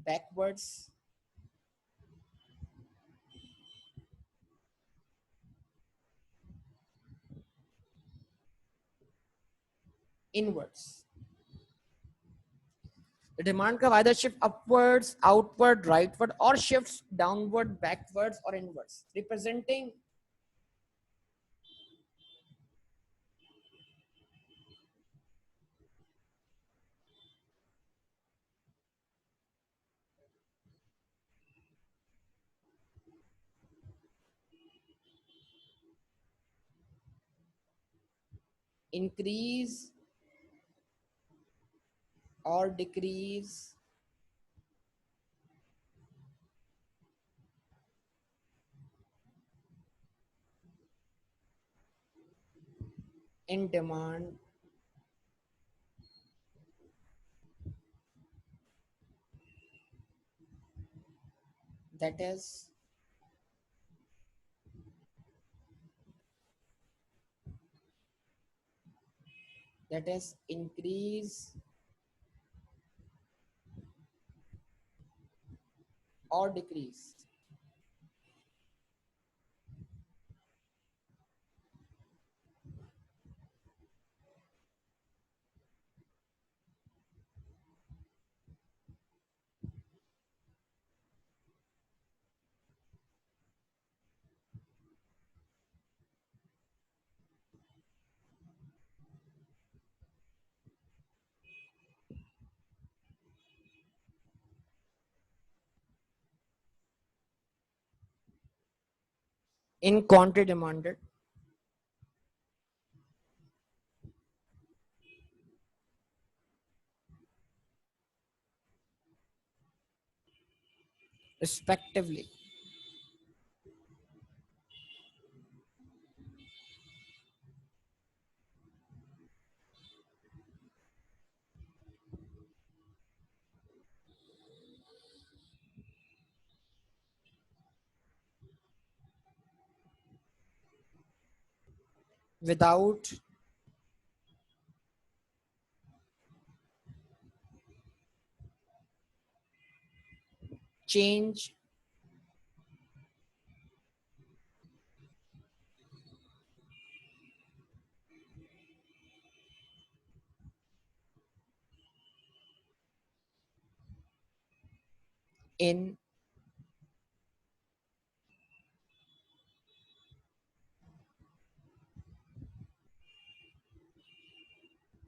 backwards inwards. The demand curve either shifts upwards, outward, rightward, or shifts downward, backwards, or inwards, representing increase or decrease in demand that is increase or decrease. In quantity demanded, respectively. Without change in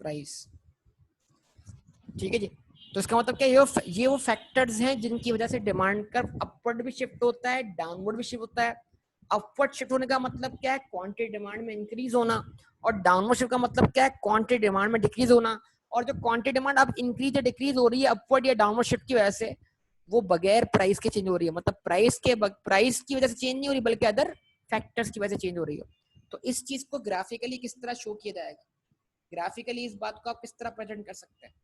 price. ठीक है जी। तो इसका मतलब क्या, ये वो factors हैं जिनकी वजह से डिमांड कर्व अपवर्ड भी शिफ्ट होता है, डाउनवर्ड भी शिफ्ट होता है। अपवर्ड शिफ्ट होने का मतलब क्या है, क्वांटिटी डिमांड में इंक्रीज होना, और डाउनवर्ड शिफ्ट का मतलब क्या है, क्वांटिटी डिमांड में डिक्रीज होना। और जो क्वांटिटी डिमांड अब इंक्रीज या डिक्रीज हो रही है अपवर्ड या डाउनवर्ड शिफ्ट की वजह से, वो बगैर प्राइस के चेंज हो रही है। मतलब प्राइस की वजह से चेंज नहीं हो रही, बल्कि अदर फैक्टर्स की वजह से चेंज हो रही है। तो इस चीज को ग्राफिकली किस तरह शो किया जाएगा, ग्राफिकली इस बात को आप किस तरह प्रेजेंट कर सकते हैं?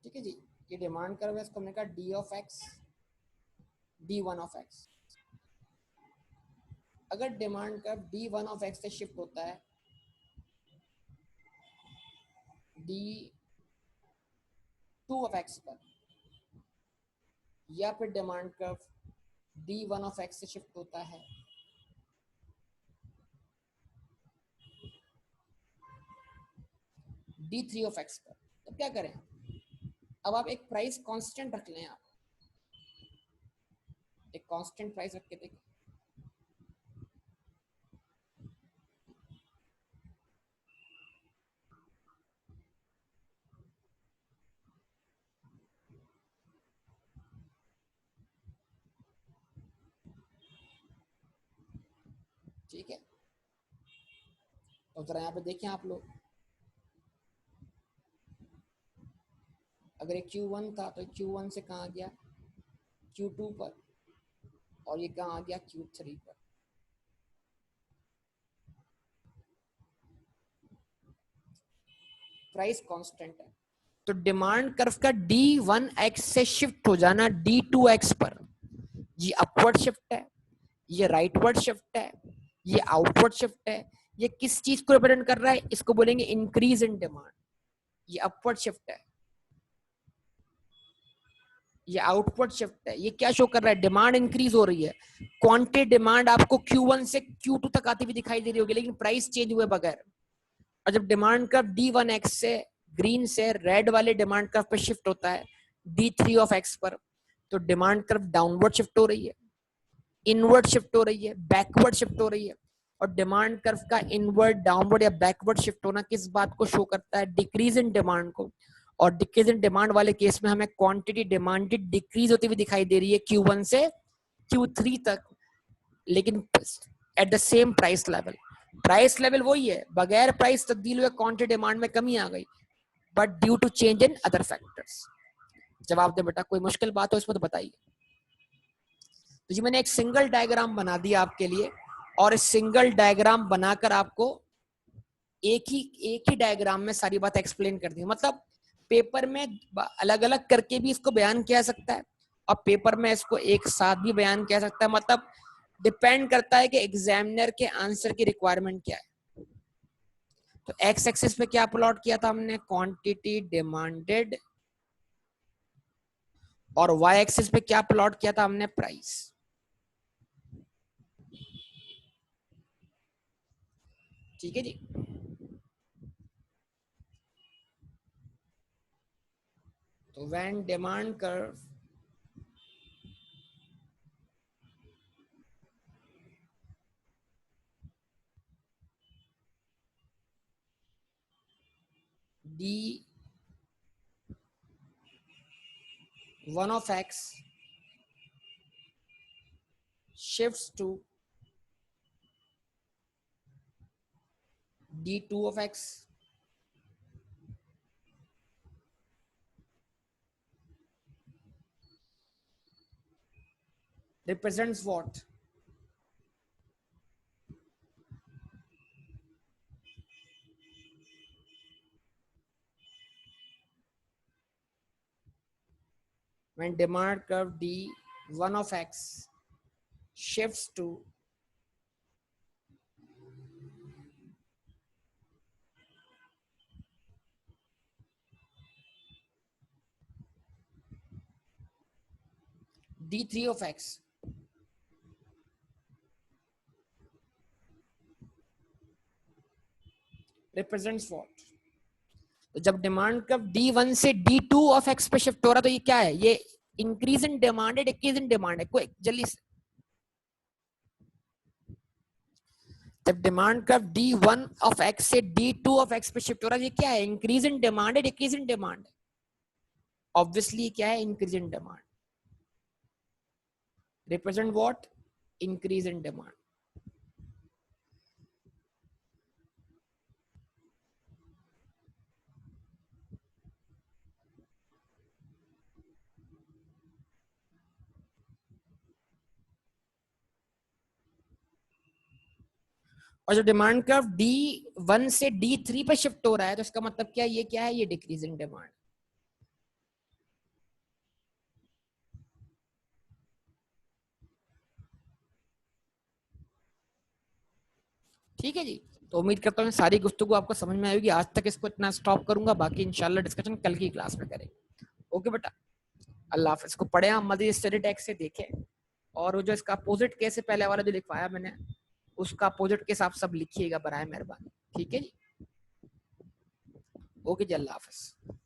ठीक है जी, ये डिमांड कर्व है, इसको हमने कहा D of X, D one of X. अगर demand curve D one of X से शिफ्ट होता है डी टू ऑफ एक्स पर, या फिर demand curve D one of X से शिफ्ट होता है डी थ्री ऑफ एक्स पर, तो क्या करें? अब आप एक प्राइस कांस्टेंट रख लें, आप एक कांस्टेंट प्राइस रख के देखें। ठीक है, तो जरा यहाँ पे देखें आप लोग, अगर एक Q1 था तो Q1 से कहाँ गया, Q2 पर, और ये कहाँ आ गया, Q3 पर। प्राइस कांस्टेंट है, तो डिमांड कर्व का D1X से शिफ्ट हो जाना D2X पर, ये अपवर्ड शिफ्ट है, ये राइटवर्ड शिफ्ट है, ये आउटवर्ड शिफ्ट है। ये किस चीज को रिप्रेजेंट कर रहा है, इसको बोलेंगे इंक्रीज इन डिमांड। ये अपवर्ड शिफ्ट है, ये आउटवर्ड शिफ्ट है। ये क्या शो कर रहा है, डिमांड इंक्रीज हो रही है। क्वांटिटी डिमांड आपको Q1 से Q2 तक आती हुई दिखाई दे रही होगी, लेकिन प्राइस चेंज हुए बगैर। और जब डिमांड कर्व D1X से ग्रीन से रेड वाले डिमांड कर्व पे शिफ्ट होता है D3 ऑफ एक्स पर, तो डिमांड कर्व डाउनवर्ड शिफ्ट हो रही है, इनवर्ड शिफ्ट हो रही है, बैकवर्ड शिफ्ट हो रही है। और डिमांड कर्व का इनवर्ड, डाउनवर्ड या बैकवर्ड शिफ्ट होना किस बात को शो करता है, डिक्रीज इन डिमांड को। और डिक्रीज इन डिमांड वाले केस में हमें क्वांटिटी डिमांडेड डिक्रीज होती हुई दिखाई दे रही है Q1 से Q3 तक, लेकिन at the same price level. Price level वही है, बगैर प्राइस तब्दील हुए क्वांटिटी डिमांड में कमी आ गई, but due to change in other factors. जवाब दे बेटा, कोई मुश्किल बात हो इसमें तो बताइए। तो जी मैंने एक सिंगल डायग्राम बना दिया आपके लिए, और इस सिंगल डायग्राम बनाकर आपको एक ही डायग्राम में सारी बात एक्सप्लेन कर दी। मतलब पेपर में अलग अलग करके भी इसको बयान किया जा सकता है, और पेपर में इसको एक साथ भी बयान किया जा सकता है। मतलब डिपेंड करता है कि एग्जामिनर के आंसर की रिक्वायरमेंट क्या है। तो एक्स एक्सिस पे क्या प्लॉट किया था हमने, क्वांटिटी डिमांडेड, और वाई एक्सिस पे क्या प्लॉट किया था हमने, प्राइस। ठीक है जी। तो when demand curve D1 of x shifts to D2 of x, represents what? When demand curve D1 of x shifts to D3 of x represents what? तो जब डिमांड कब D1 से D2 ऑफ x पे shift हो रहा है तो ये क्या है, ये इंक्रीज इन डिमांड है, डिक्रीज इन डिमांड है, कोई जल्दी से। जब डिमांड कब D1 ऑफ x से D2 ऑफ x पे शिफ्ट हो रहा है ये क्या है, इंक्रीज इन डिमांड है, डिक्रीज इन डिमांड है? ऑब्वियसली क्या है, increase in demand. Represent what, increase in demand. और जो डिमांड कर्व D1 से D3 पे शिफ्ट हो रहा है तो इसका मतलब क्या है, ये क्या है, ये डिक्रीज इन डिमांड। ठीक है जी, तो उम्मीद करता हूँ सारी गुफ्तगू आपको समझ में आएगी। आज तक इसको इतना स्टॉप करूंगा, बाकी इंशाल्लाह डिस्कशन कल की क्लास में करेंगे। ओके बेटा, अल्लाह हाफिज। इसको पढ़े हम मजीद स्टडी टेक्स्ट से देखें, और वो जो इसका अपोजिट केस है पहले वाला जो लिखवाया मैंने, उसका अपोजिट केस आप सब लिखिएगा बराए मेहरबानी। ठीक है जी, ओके जी, अल्लाह हाफिज।